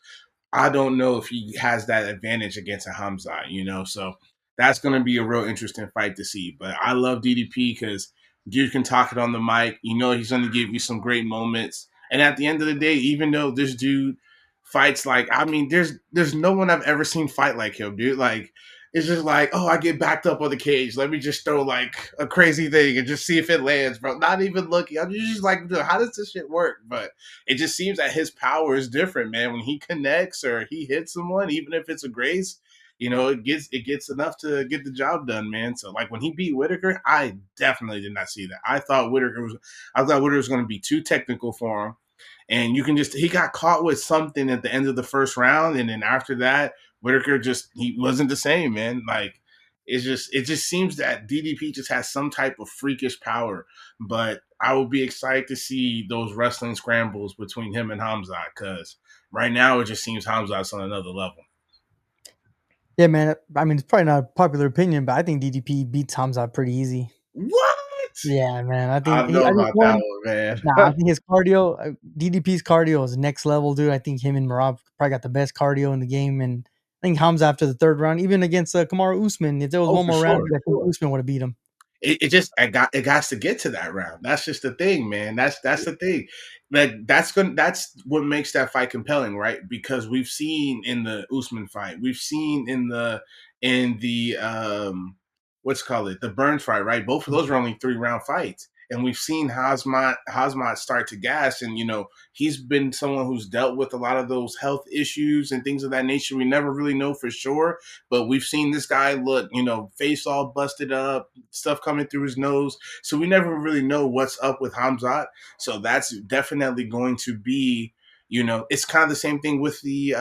I don't know if he has that advantage against a Hamza, you know. So that's going to be a real interesting fight to see. But I love DDP because dude can talk it on the mic. You know, he's going to give you some great moments. And at the end of the day, even though this dude fights like, I mean, there's no one I've ever seen fight like him, dude. Like it's just like, oh, I get backed up on the cage. Let me just throw like a crazy thing and just see if it lands, bro. Not even looking. I'm just like, dude, how does this shit work? But it just seems that his power is different, man. When he connects or he hits someone, even if it's a grace, you know, it gets enough to get the job done, man. So like when he beat Whitaker, I definitely did not see that. I thought Whitaker was going to be too technical for him. And you can just he got caught with something at the end of the first round, and then after that, Whitaker just he wasn't the same, man. Like it just seems that DDP just has some type of freakish power. But I would be excited to see those wrestling scrambles between him and Hamzat because right now it just seems Hamzat's on another level. Yeah, man. I mean, it's probably not a popular opinion, but I think DDP beats Hamza pretty easy. What? Yeah, man. I I think don't know I think about that one. one, man. Nah, I think his cardio, DDP's cardio is next level, dude. I think him and Marab probably got the best cardio in the game, and I think Hamza after the third round, even against Kamaru Usman, if there was Oh, one for more round, sure. dude, I think Usman would have beat him. It just it got to get to that round. That's just the thing, man. That's the thing. That's what makes that fight compelling, right? Because we've seen in the Usman fight, we've seen in the what's called it, the Burns fight, right? Both of those were only 3 round fights. And we've seen Hazmat start to gas, and he's been someone who's dealt with a lot of those health issues and things of that nature. We never really know for sure, but we've seen this guy look, face all busted up, stuff coming through his nose. So we never really know what's up with Hamzat. So that's definitely going to be, it's kind of the same thing with the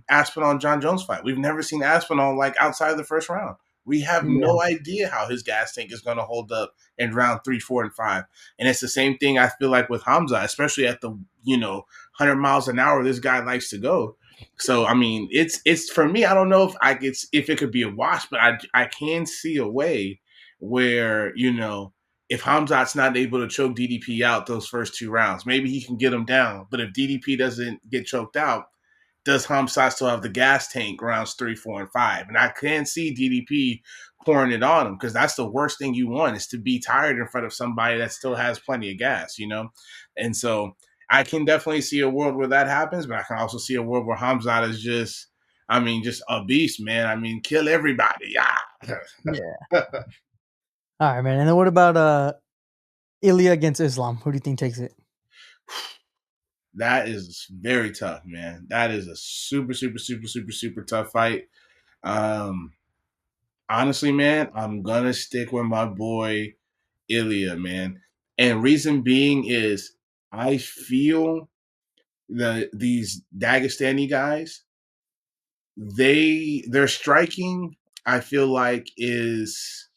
Aspinall John Jones fight. We've never seen Aspinall like outside of the first round. We have Yeah, no idea how his gas tank is going to hold up in round 3, 4, and 5. And it's the same thing I feel like with Hamza, especially at the 100 miles an hour this guy likes to go. So I mean, it's for me. I don't know if it could be a wash, but I can see a way where if Hamzat's not able to choke DDP out those first 2 rounds, maybe he can get him down. But if DDP doesn't get choked out, does Hamzat still have the gas tank rounds 3, 4, and 5? And I can see DDP pouring it on him because that's the worst thing you want is to be tired in front of somebody that still has plenty of gas. And so I can definitely see a world where that happens, but I can also see a world where Hamzat is just, I mean, just a beast, man. I mean, kill everybody. Yeah. yeah. All right, man. And then what about Ilya against Islam? Who do you think takes it? That is very tough, man. That is a super, super, super, super, super tough fight. Um, Honestly, man, I'm gonna stick with my boy Ilya, man. And reason being is I feel these Dagestani guys, their striking, I feel like is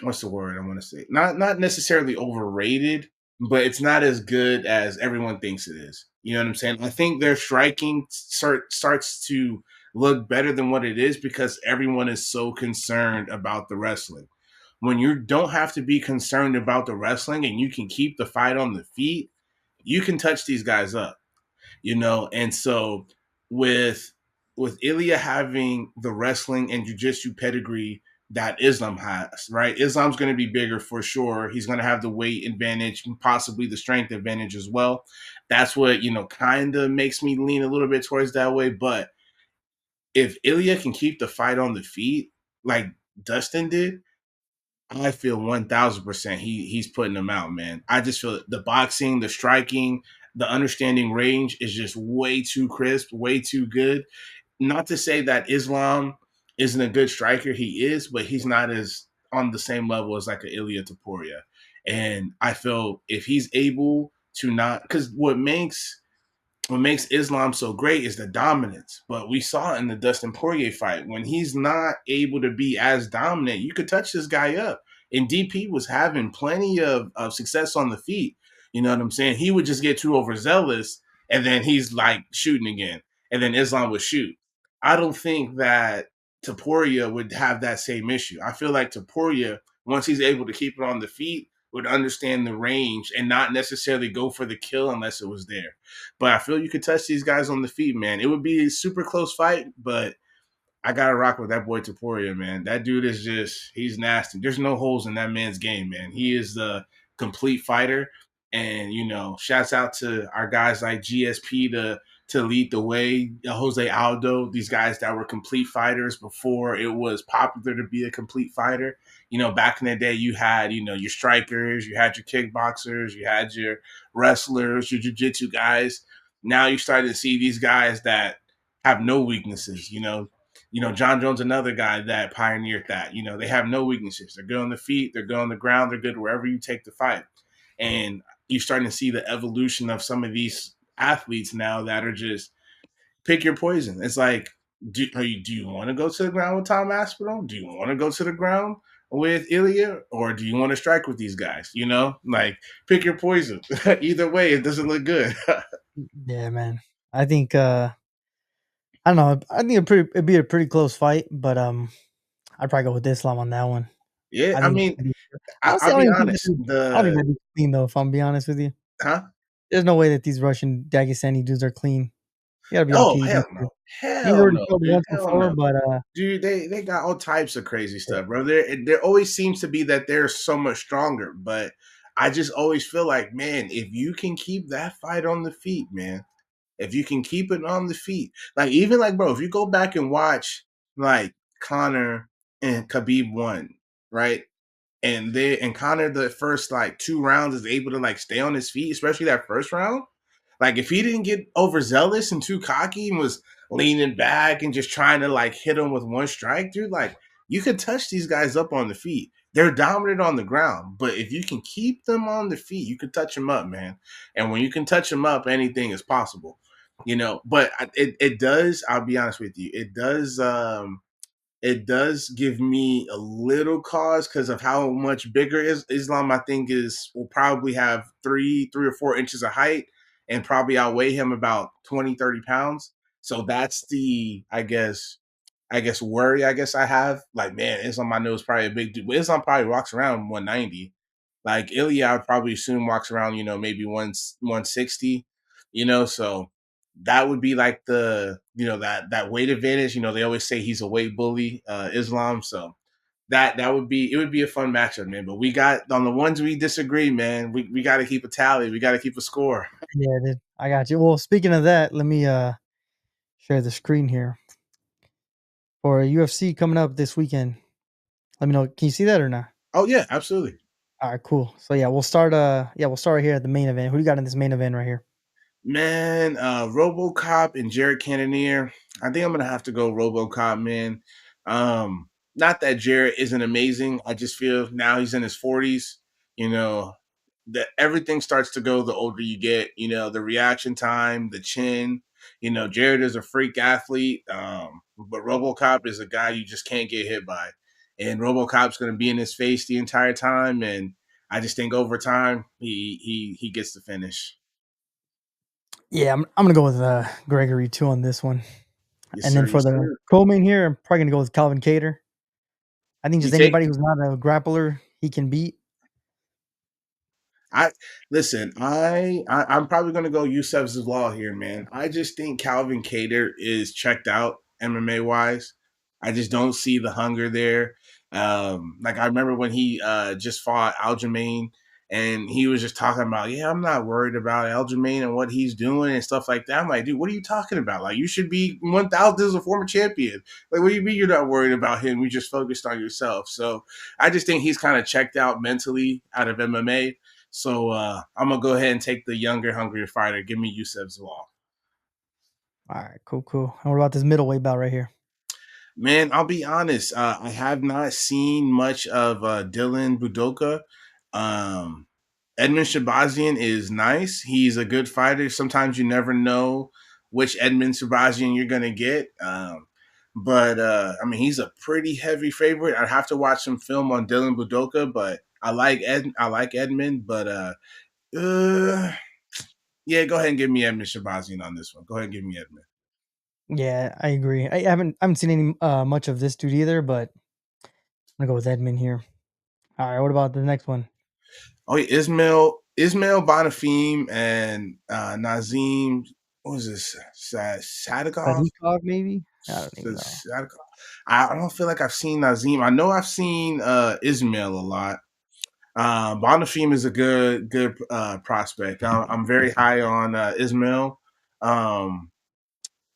what's the word I want to say? Not necessarily overrated, but it's not as good as everyone thinks it is. You know what I'm saying? I think their striking starts to look better than what it is because everyone is so concerned about the wrestling. When you don't have to be concerned about the wrestling and you can keep the fight on the feet, you can touch these guys up. And so with Ilya having the wrestling and jiu-jitsu pedigree that Islam has, right? Islam's going to be bigger for sure. He's going to have the weight advantage, possibly the strength advantage as well. That's what, kind of makes me lean a little bit towards that way. But if Ilya can keep the fight on the feet like Dustin did, I feel 1,000% he's putting them out, man. I just feel the boxing, the striking, the understanding range is just way too crisp, way too good. Not to say that Islam isn't a good striker, he is, but he's not as on the same level as like an Ilya Taporia. And I feel if he's able to not, because what makes Islam so great is the dominance. But we saw it in the Dustin Poirier fight. When he's not able to be as dominant, you could touch this guy up. And DP was having plenty of success on the feet. You know what I'm saying? He would just get too overzealous and then he's like shooting again. And then Islam would shoot. I don't think that Taporia would have that same issue. I feel like Taporia, once he's able to keep it on the feet, would understand the range and not necessarily go for the kill unless it was there. But I feel you could touch these guys on the feet, man. It would be a super close fight, but I gotta rock with that boy Taporia, man. That dude is he's nasty. There's no holes in that man's game, man. He is the complete fighter. And shouts out to our guys like GSP to lead the way, Jose Aldo, these guys that were complete fighters before it was popular to be a complete fighter. Back in the day, you had, your strikers, you had your kickboxers, you had your wrestlers, your jiu-jitsu guys. Now you're starting to see these guys that have no weaknesses. John Jones, another guy that pioneered that. They have no weaknesses. They're good on the feet. They're good on the ground. They're good wherever you take the fight. And you're starting to see the evolution of some of these athletes now that are just pick your poison. It's like, do you want to go to the ground with Tom Aspinall? Do you want to go to the ground with Ilya, or do you want to strike with these guys? You know, like pick your poison. Either way, it doesn't look good. Yeah, man. I think I don't know. I think it'd be a pretty close fight, but I'd probably go with Islam on that one. Yeah, I I think mean, honestly, I'll I don't be even think honest. I don't think The that'd be clean though. If I'm being honest with you, huh? there's no way that these Russian Dagestani dudes are clean. You gotta be on Oh PED. hell no, He's hell already no, killed dude, once hell before, no. but Dude, they got all types of crazy stuff, bro. There always seems to be that they're so much stronger, but I just always feel like, man, if you can keep that fight on the feet, man, if you can keep it on the feet, like even like, bro, if you go back and watch like Conor and Khabib won, right? And Conor the first like 2 rounds is able to like stay on his feet, especially that first round. Like if he didn't get overzealous and too cocky and was leaning back and just trying to like hit him with one strike, dude, like you could touch these guys up on the feet. They're dominant on the ground, but if you can keep them on the feet, you can touch them up, man. And when you can touch them up, anything is possible, you know. But it does. I'll be honest with you, it does. It does give me a little cause because of how much bigger Islam I think is will probably have 3 or 4 inches of height and probably outweigh him about 20, 30 pounds. So that's the I guess worry I guess I have. Like, man, Islam I know is probably a big dude. But Islam probably walks around 190. Like Ilya, I'd probably assume walks around, maybe 160, so that would be like that weight advantage. They always say he's a weight bully, Islam. So that would be it would be a fun matchup, man. But we got on the ones we disagree, man, we gotta keep a tally. We gotta keep a score. yeah, dude, I got you. Well, speaking of that, let me share the screen here for UFC coming up this weekend. Let me know. Can you see that or not? Oh yeah, absolutely. All right, cool. So yeah, we'll start right here at the main event. Who do you got in this main event right here? Man, RoboCop and Jared Cannonier. I think I'm gonna have to go RoboCop, man. Not that Jared isn't amazing. I just feel now he's in his 40s. You know that everything starts to go the older you get. The reaction time, the chin. Jared is a freak athlete, but RoboCop is a guy you just can't get hit by, and RoboCop's gonna be in his face the entire time. And I just think over time he gets the finish. Yeah, I'm gonna go with Gregory too on this one. Yes, And then sir. for Yes, the sir. co-main here, I'm probably gonna go with Calvin Cater. I think You just take anybody who's not a grappler, he can beat. I listen. I'm probably gonna go Yusef's law here, man. I just think Calvin Cater is checked out MMA wise. I just don't see the hunger there. Like I remember when he just fought Aljamain, and he was just talking about, yeah, I'm not worried about Aljamain and what he's doing and stuff like that. I'm like, dude, what are you talking about? Like, you should be 1,000 as a former champion. Like, what do you mean you're not worried about him? We just focused on yourself. So I just think he's kind of checked out mentally out of MMA. So I'm gonna go ahead and take the younger, hungrier fighter. Give me Yusef Zalal. All right, cool, cool. And what about this middleweight bout right here? Man, I'll be honest. I have not seen much of Dylan Budoka. Um, Edmund Shabazian is nice. He's a good fighter. Sometimes you never know which Edmund Shabazian you're gonna get. But I mean, he's a pretty heavy favorite. I'd have to watch some film on Dylan Budoka, but I like Edmund, but uh, yeah, go ahead and give me Edmund Shabazian on this one. Go ahead and give me Edmund. Yeah, I agree. I haven't seen any much of this dude either, but I'm gonna go with Edmund here. All right, what about the next one? Oh, yeah, Ismail Bonifim and Nazim. What was this? Sadikov? Sadikov, maybe? I don't even know. Sadikov? I don't feel like I've seen Nazim. I know I've seen Ismail a lot. Bonifim is a good prospect. I'm very high on Ismail. Um,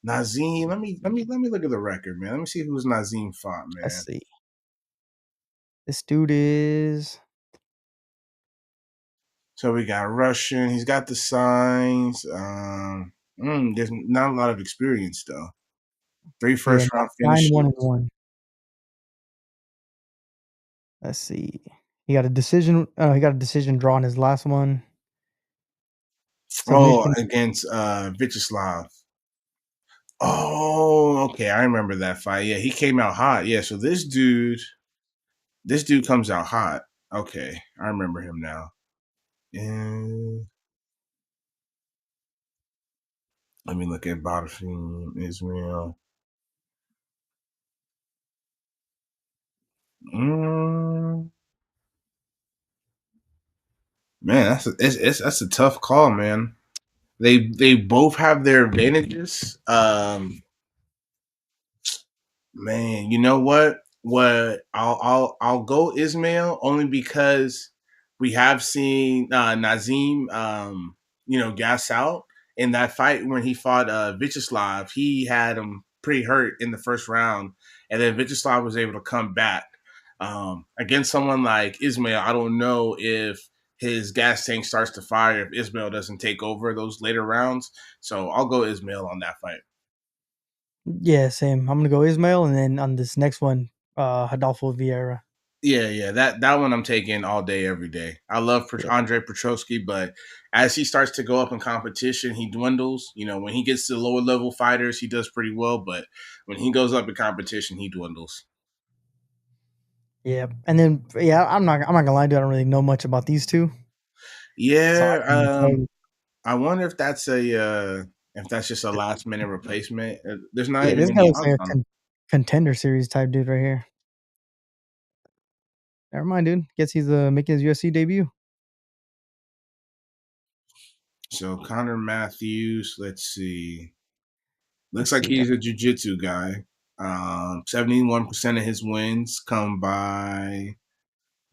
Nazim. Let me look at the record, man. Let me see who's Nazim fought, Let's man. see. This dude is So we got Russian. He's got the signs. There's not a lot of experience though. Three yeah, first round 9 1 and finishes. 1. Let's see. He got a decision draw in his last one. Oh, submission. against Vyacheslav. Oh, okay. I remember that fight. Yeah, he came out hot. Yeah, so this dude comes out hot. Okay, I remember him now. And let me look at Battlefield Israel. Mm, man, that's a tough call, man. They both have their advantages. Man, you know what? What I'll go Ismail only because we have seen Nazim gas out in that fight when he fought Vyacheslav. He had him pretty hurt in the first round, and then Vyacheslav was able to come back. Against someone like Ismail, I don't know if his gas tank starts to fire if Ismail doesn't take over those later rounds. So I'll go Ismail on that fight. Yeah, same. I'm gonna go Ismail, and then on this next one, Adolfo Vieira. Yeah, that one I'm taking all day, every day. I love Yeah, Andre Petrosky, but as he starts to go up in competition, he dwindles. You know, when he gets to lower level fighters, he does pretty well, but when he goes up in competition, he dwindles. yeah, and then yeah, I'm not gonna lie, dude. I don't really know much about these two, so I Yeah, can't even tell you. I wonder if that's just a last minute replacement. There's not Yeah, even this guy any looks odds like a on him. contender series type dude right here. Never mind, dude. Guess he's making his UFC debut. So Connor Matthews, let's see. Looks Let's like see. he's a jiu-jitsu guy. 71% of his wins come by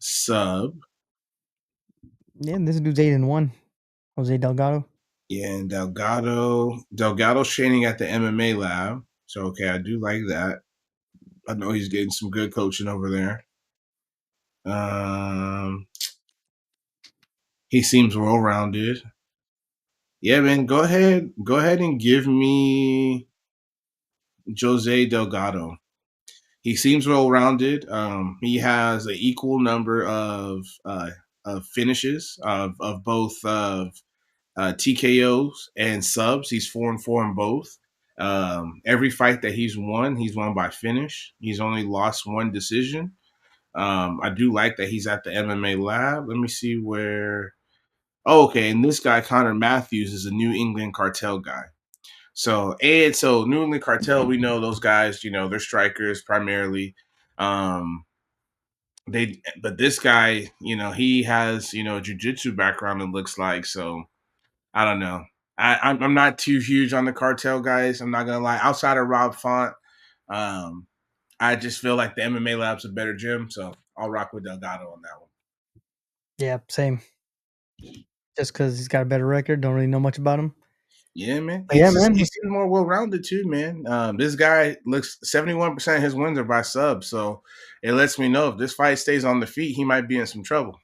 sub. Yeah, this dude's 8-1. Jose Delgado. Yeah, and Delgado's training at the MMA lab. So okay, I do like that. I know he's getting some good coaching over there. Um, he seems well rounded. Yeah, man, go ahead and give me Jose Delgado. He seems well rounded. He has an equal number of finishes of both TKOs and subs. He's 4-4 in both. Every fight that he's won by finish. He's only lost one decision. I do like that he's at the MMA lab. Let me see where. Oh, okay, and this guy Connor Matthews is a New England cartel guy. So New England cartel, we know those guys. You know, they're strikers primarily. Um, but this guy, he has a jujitsu background. It looks like so. I don't know. I'm not too huge on the cartel guys. I'm not gonna lie. Outside of Rob Font, um, I just feel like the MMA lab's a better gym, so I'll rock with Delgado on that one. Yeah, same. Just because he's got a better record, don't really know much about him. Yeah, man. But yeah, man. He seems more well rounded too, man. This guy looks 71% of his wins are by subs, so it lets me know if this fight stays on the feet, he might be in some trouble.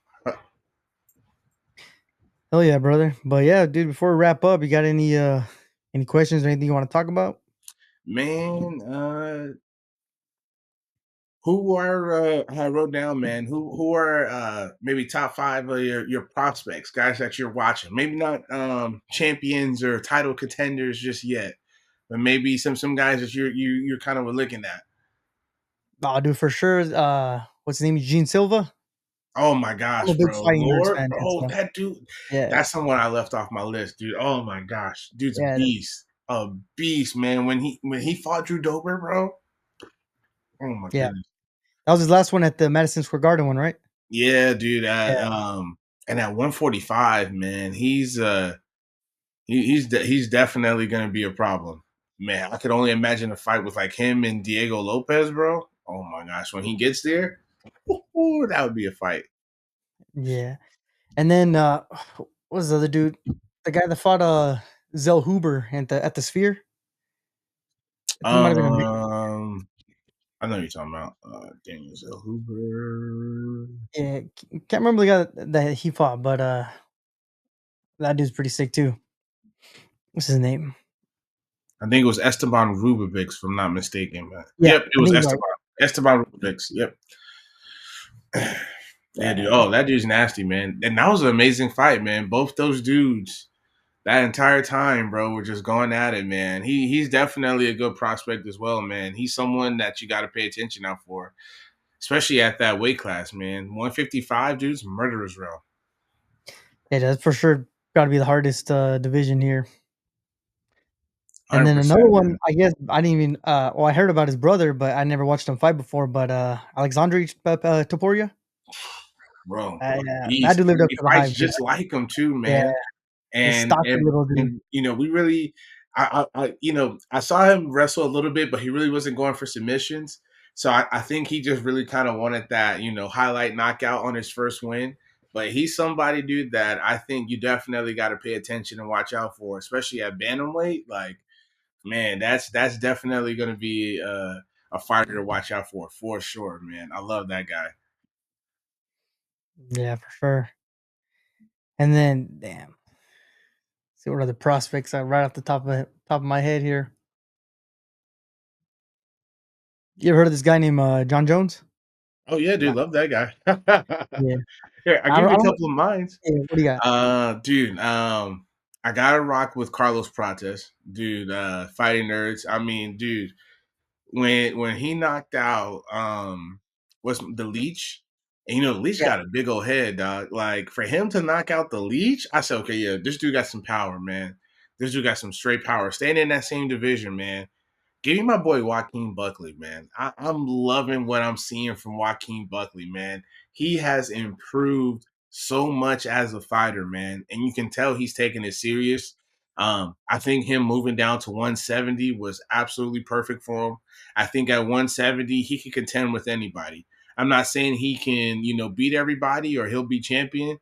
Hell yeah, brother. But yeah, dude, before we wrap up, you got any questions or anything you want to talk about? Man, who are I wrote down, man? Who are maybe top five of your prospects, guys that you're watching? Maybe not champions or title contenders just yet, but maybe some guys that you're kind of looking at. Oh, dude, for sure. What's his name? Eugene Silva. Oh my I'm a gosh, big bro, fighting nerds Lord, fan, dude. bro, So that dude, yeah, that's someone I left off my list, dude. Oh my gosh, dude's yeah, a beast, man. When he fought Drew Dober, bro. Oh my yeah. goodness. That was his last one at the Madison Square Garden one, right? Yeah, dude. Yeah, And at 145, man, he's definitely gonna be a problem. Man, I could only imagine a fight with like him and Diego Lopez, bro. Oh my gosh, when he gets there, ooh, that would be a fight. yeah. And then what was the other dude? The guy that fought Zell Huber at the Sphere. I think it might have been a mix. Um, I know you're talking about Daniel Hoover. Yeah, can't remember the guy that he fought, but that dude's pretty sick too. What's his name? I think it was Esteban Rubovic, if I'm not mistaken. But Yeah, yep, it I was think you're right. Esteban Rubovic. Yep. Yeah, dude. Yeah, Oh, that dude's nasty, man. And that was an amazing fight, man. Both those dudes. That entire time, bro, we're just going at it, man. He's definitely a good prospect as well, man. He's someone that you got to pay attention out for, especially at that weight class, man. 155, dude's murderer's row. Yeah, that's for sure got to be the hardest division here. And then 100%, another one, man. I guess I didn't even. Well, I heard about his brother, but I never watched him fight before. But Alexandre Topuria, Bro, that dude lived up he to the fights hype, dude. just like him too, Yeah, man. this And stocky and little dude. and you know, we really I saw him wrestle a little bit, but he really wasn't going for submissions. So I think he just really kind of wanted that, highlight knockout on his first win. But he's somebody, dude, that I think you definitely got to pay attention and watch out for, especially at bantamweight. Like, man, that's definitely going to be a fighter to watch out for sure, man. I love that guy. Yeah, for sure. And then, damn, see what are the prospects right off the top of my head here. You ever heard of this guy named John Jones? Oh yeah, dude, Nah, love that guy. yeah, Here, I'll I give don't. you I a don't. couple of mines. Yeah, what do you got? Dude, I gotta rock with Carlos Prates, dude. Fighting nerds. I mean, dude, when he knocked out what's the Leech, and the Leech Yeah, got a big old head, dog. Like for him to knock out the Leech, I said, okay, yeah, this dude got some power, man. This dude got some straight power. Staying in that same division, man. Give me my boy Joaquin Buckley, man. I'm loving what I'm seeing from Joaquin Buckley, man. He has improved so much as a fighter, man, and you can tell he's taking it serious. I think him moving down to 170 was absolutely perfect for him. I think at 170 he can contend with anybody. I'm not saying he can, beat everybody or he'll be champion,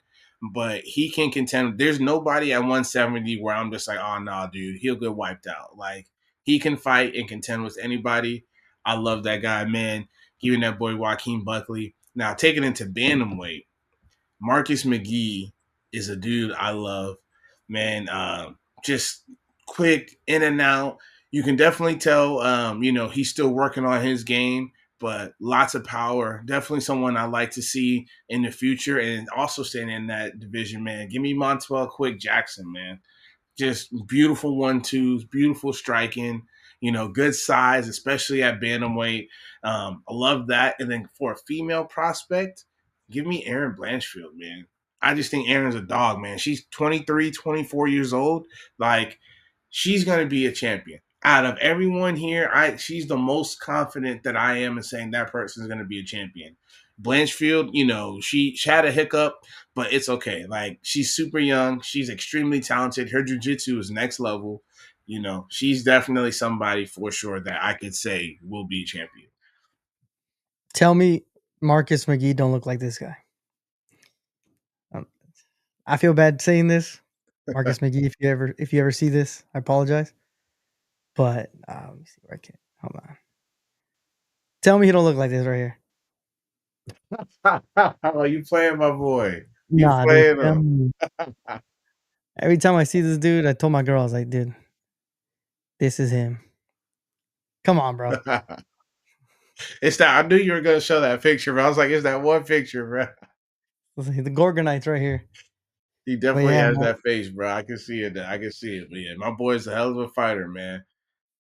but he can contend. There's nobody at 170 where I'm just like, oh no, nah, dude, he'll get wiped out. Like he can fight and contend with anybody. I love that guy, man. Giving that boy Joaquin Buckley. Now taking it to bantamweight, Marcus McGee is a dude I love, man. Just quick in and out. You can definitely tell, he's still working on his game, but lots of power. Definitely someone I like to see in the future, and also staying in that division, man. Give me Montel Quick Jackson, man. Just beautiful 1-2s, beautiful striking, good size, especially at bantamweight. I love that. And then for a female prospect, give me Erin Blanchfield, man. I just think Erin's a dog, man. She's 23, 24 years old. Like, she's going to be a champion. Out of everyone here, she's the most confident that I am in saying that person is going to be a champion. Blanchfield, she had a hiccup, but it's okay. Like she's super young, she's extremely talented. Her jujitsu is next level. She's definitely somebody for sure that I could say will be champion. tell me, Marcus McGee don't look like this guy. Um, I feel bad saying this, Marcus McGee. If you ever see this, I apologize. But let me see where I can. Hold on. Tell me he don't look like this right here. Oh, you playing my boy? You Nah, dude. playing Tell him? me. Every time I see this dude, I told my girl, I was like, dude, this is him. Come on, bro. It's that I knew you were gonna show that picture, but I was like, it's that one picture, bro. The Gorgonites right here. He But definitely yeah, has man. that face, bro. I can see it. I can see it. But yeah, my boy's a hell of a fighter, man.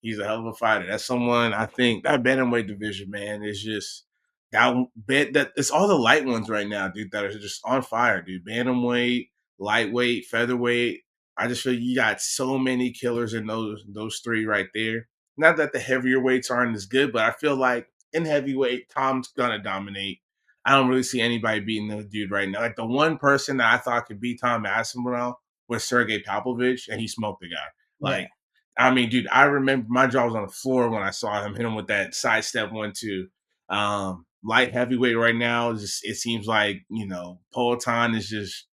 He's a hell of a fighter. That's someone I think that bantamweight division, man, is just that it's all the light ones right now, dude, that are just on fire, dude. Bantamweight, lightweight, featherweight. I just feel you got so many killers in those three right there. Not that the heavier weights aren't as good, but I feel like in heavyweight, Tom's gonna dominate. I don't really see anybody beating the dude right now. Like the one person that I thought could beat Tom Aspinall was Sergey Popovich, and he smoked the guy. Yeah. Like I mean, dude, I remember my jaw was on the floor when I saw him hit him with that sidestep 1-2. Light heavyweight right now, just it seems like Poatan is just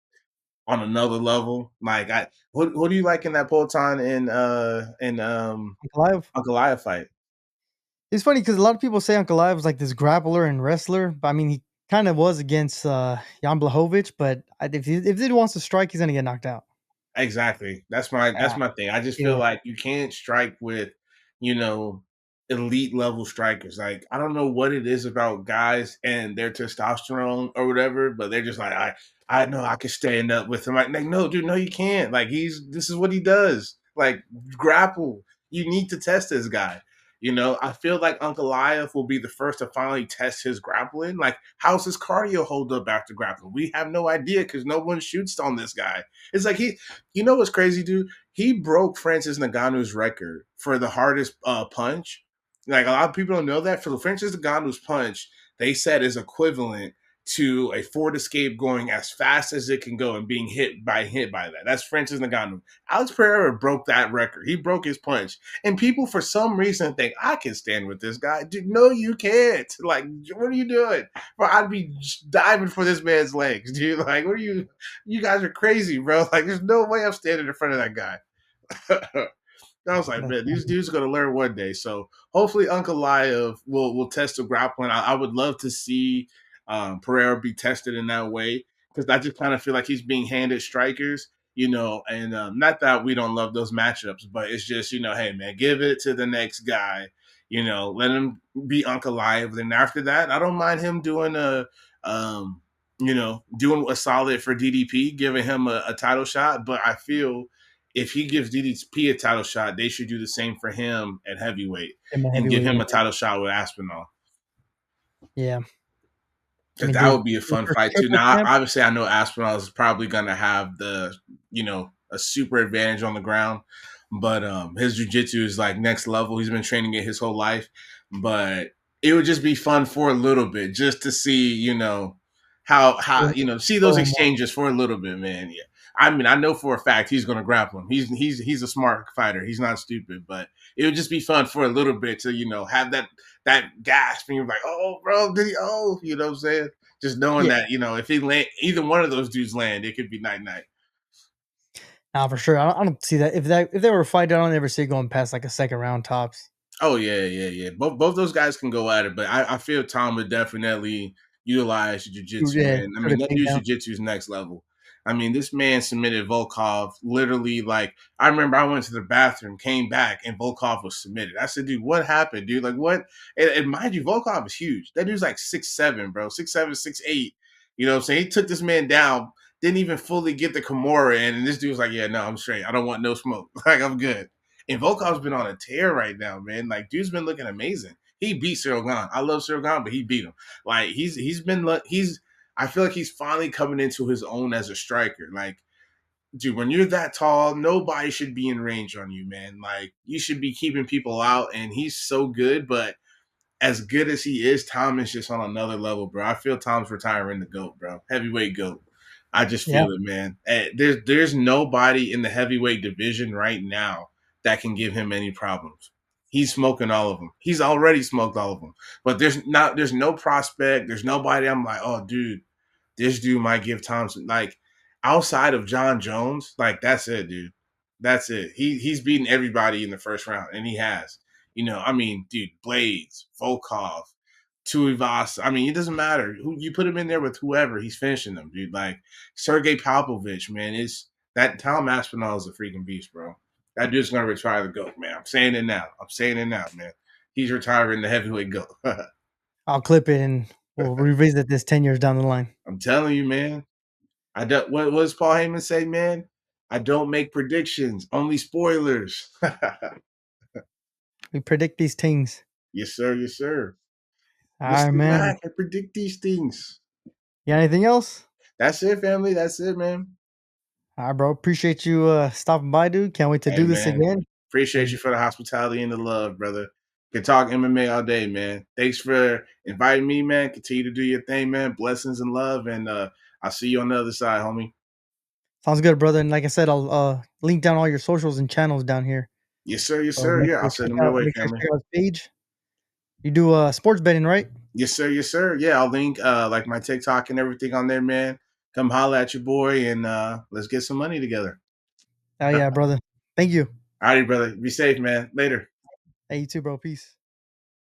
on another level. Like, what do you like in that Poatan and Clive. Uncle fight? It's funny because a lot of people say Uncle Clive was like this grappler and wrestler. But I mean, he kind of was against Jan Blachowicz, but if he wants to strike, he's gonna get knocked out. Exactly. That's my Uh, thing. I just feel yeah. like you can't strike with, you know, elite level strikers. Like I don't know what it is about guys and their testosterone or whatever, but they're just like I know I can stand up with him. Like no, dude, no, you can't. Like this is what he does. Like grapple. You need to test this guy. You know, I feel like Uncle Iaf will be the first to finally test his grappling. Like, how's his cardio hold up after grappling? We have no idea because no one shoots on this guy. It's like you know what's crazy, dude? He broke Francis Ngannou's record for the hardest punch. Like a lot of people don't know that. For the Francis Ngannou's punch, they said is equivalent to a Ford Escape going as fast as it can go and being hit by that. That's Francis Ngannou. Alex Pereira broke that record. He broke his punch, and people for some reason think I can stand with this guy. Dude, no, you can't. Like, what are you doing? Bro, I'd be diving for this man's legs, dude. Like, what are you? You guys are crazy, bro. Like, there's no way I'm standing in front of that guy. I was like, That's man, these dudes are gonna learn one day. So hopefully, Uncle Liev will test the grappling. I would love to see Pereira be tested in that way because I just kind of feel like he's being handed strikers, you know. And not that we don't love those matchups, but it's just hey, man, give it to the next guy. You know, let him be Uncle Liev. Then after that, I don't mind him doing um, doing a solid for DDP, giving him a title shot. But I feel if he gives DDP a title shot, they should do the same for him at heavyweight him a and give heavyweight. him a title shot with Aspinall. Yeah. I Because mean, that dude, would be a the fun first fight too. triple Now, champ. obviously, I know Aspinall is probably going to have a super advantage on the ground, but his jujitsu is like next level. He's been training it his whole life, but it would just be fun for a little bit, just to see, how see those Show him off. exchanges for a little bit, man. Yeah, I mean, I know for a fact he's going to grapple him. He's a smart fighter. He's not stupid, but it would just be fun for a little bit to have that gasp and you're like, oh, bro, did he? Oh, you know what I'm saying? Just knowing Yeah, that if he land, either one of those dudes land, it could be night night. nah, for sure. I don't see that if they were fighting, I don't ever see it going past like a second round tops. Oh yeah, yeah, yeah. Both those guys can go at it, but I feel Tom would definitely utilize Dude, jiu-jitsu, yeah, man. I for mean, the that dude's takedown. jiu-jitsu is next level. I mean, this man submitted Volkov literally like I remember I went to the bathroom, came back, and Volkov was submitted. I said, dude, what happened, dude? Like what? And mind you, Volkov is huge. That dude's like 6'7", bro. 6'7", 6'8". You know what I'm saying? He took this man down, didn't even fully get the Kimura in, and this dude was like, yeah, no, I'm straight. I don't want no smoke. Like I'm good. And Volkov's been on a tear right now, man. Like, dude's been looking amazing. He beat Cyril Gahn. I love Cyril Gahn, but he beat him. Like, he's been he's. I feel like he's finally coming into his own as a striker. Like, dude, when you're that tall, nobody should be in range on you, man. Like, you should be keeping people out, and he's so good. But as good as he is, Tom is just on another level, bro. I feel Tom's retiring the GOAT, bro. Heavyweight GOAT. I just Yeah, feel it, man. There's nobody in the heavyweight division right now that can give him any problems. He's smoking all of them. He's already smoked all of them. But there's no prospect. There's nobody. I'm like, oh, dude, this dude might give Thompson like outside of John Jones, like that's it, dude. That's it. He's beaten everybody in the first round, and he has. I mean, dude, Blades, Volkov, Tuivasa. I mean, it doesn't matter who you put him in there with whoever, he's finishing them, dude. Like Sergey Popovich, man, is that Tom Aspinall is a freaking beast, bro. That dude's gonna retire the GOAT, man. I'm saying it now. I'm saying it now, man. He's retiring the heavyweight GOAT. I'll clip it and we'll revisit this 10 years down the line. I'm telling you, man. I don't. What does Paul Heyman say, man? I don't make predictions, only spoilers. We predict these things. Yes, sir. Yes, sir. All right, Mr. man. Mac, I predict these things. You got anything else? That's it, family. That's it, man. All right, bro. Appreciate you stopping by, dude. Can't wait to Hey, do this man. again. Appreciate And you for the hospitality and the love, brother. Can talk MMA all day, man. Thanks for inviting me, man. Continue to do your thing, man. Blessings and love, and I'll see you on the other side, homie. sounds good, brother. And like I said, I'll link down all your socials and channels down here. Yes, sir. Yes, So sir. Yeah, I'll send them your way, make sure to family. check out his page. You do sports betting, right? Yes, sir. Yes, sir. Yeah, I'll link like my TikTok and everything on there, man. Come holla at your boy and let's get some money together. Oh yeah, brother. Thank you. All righty, brother. Be safe, man. Later. Hey, you too, bro. Peace.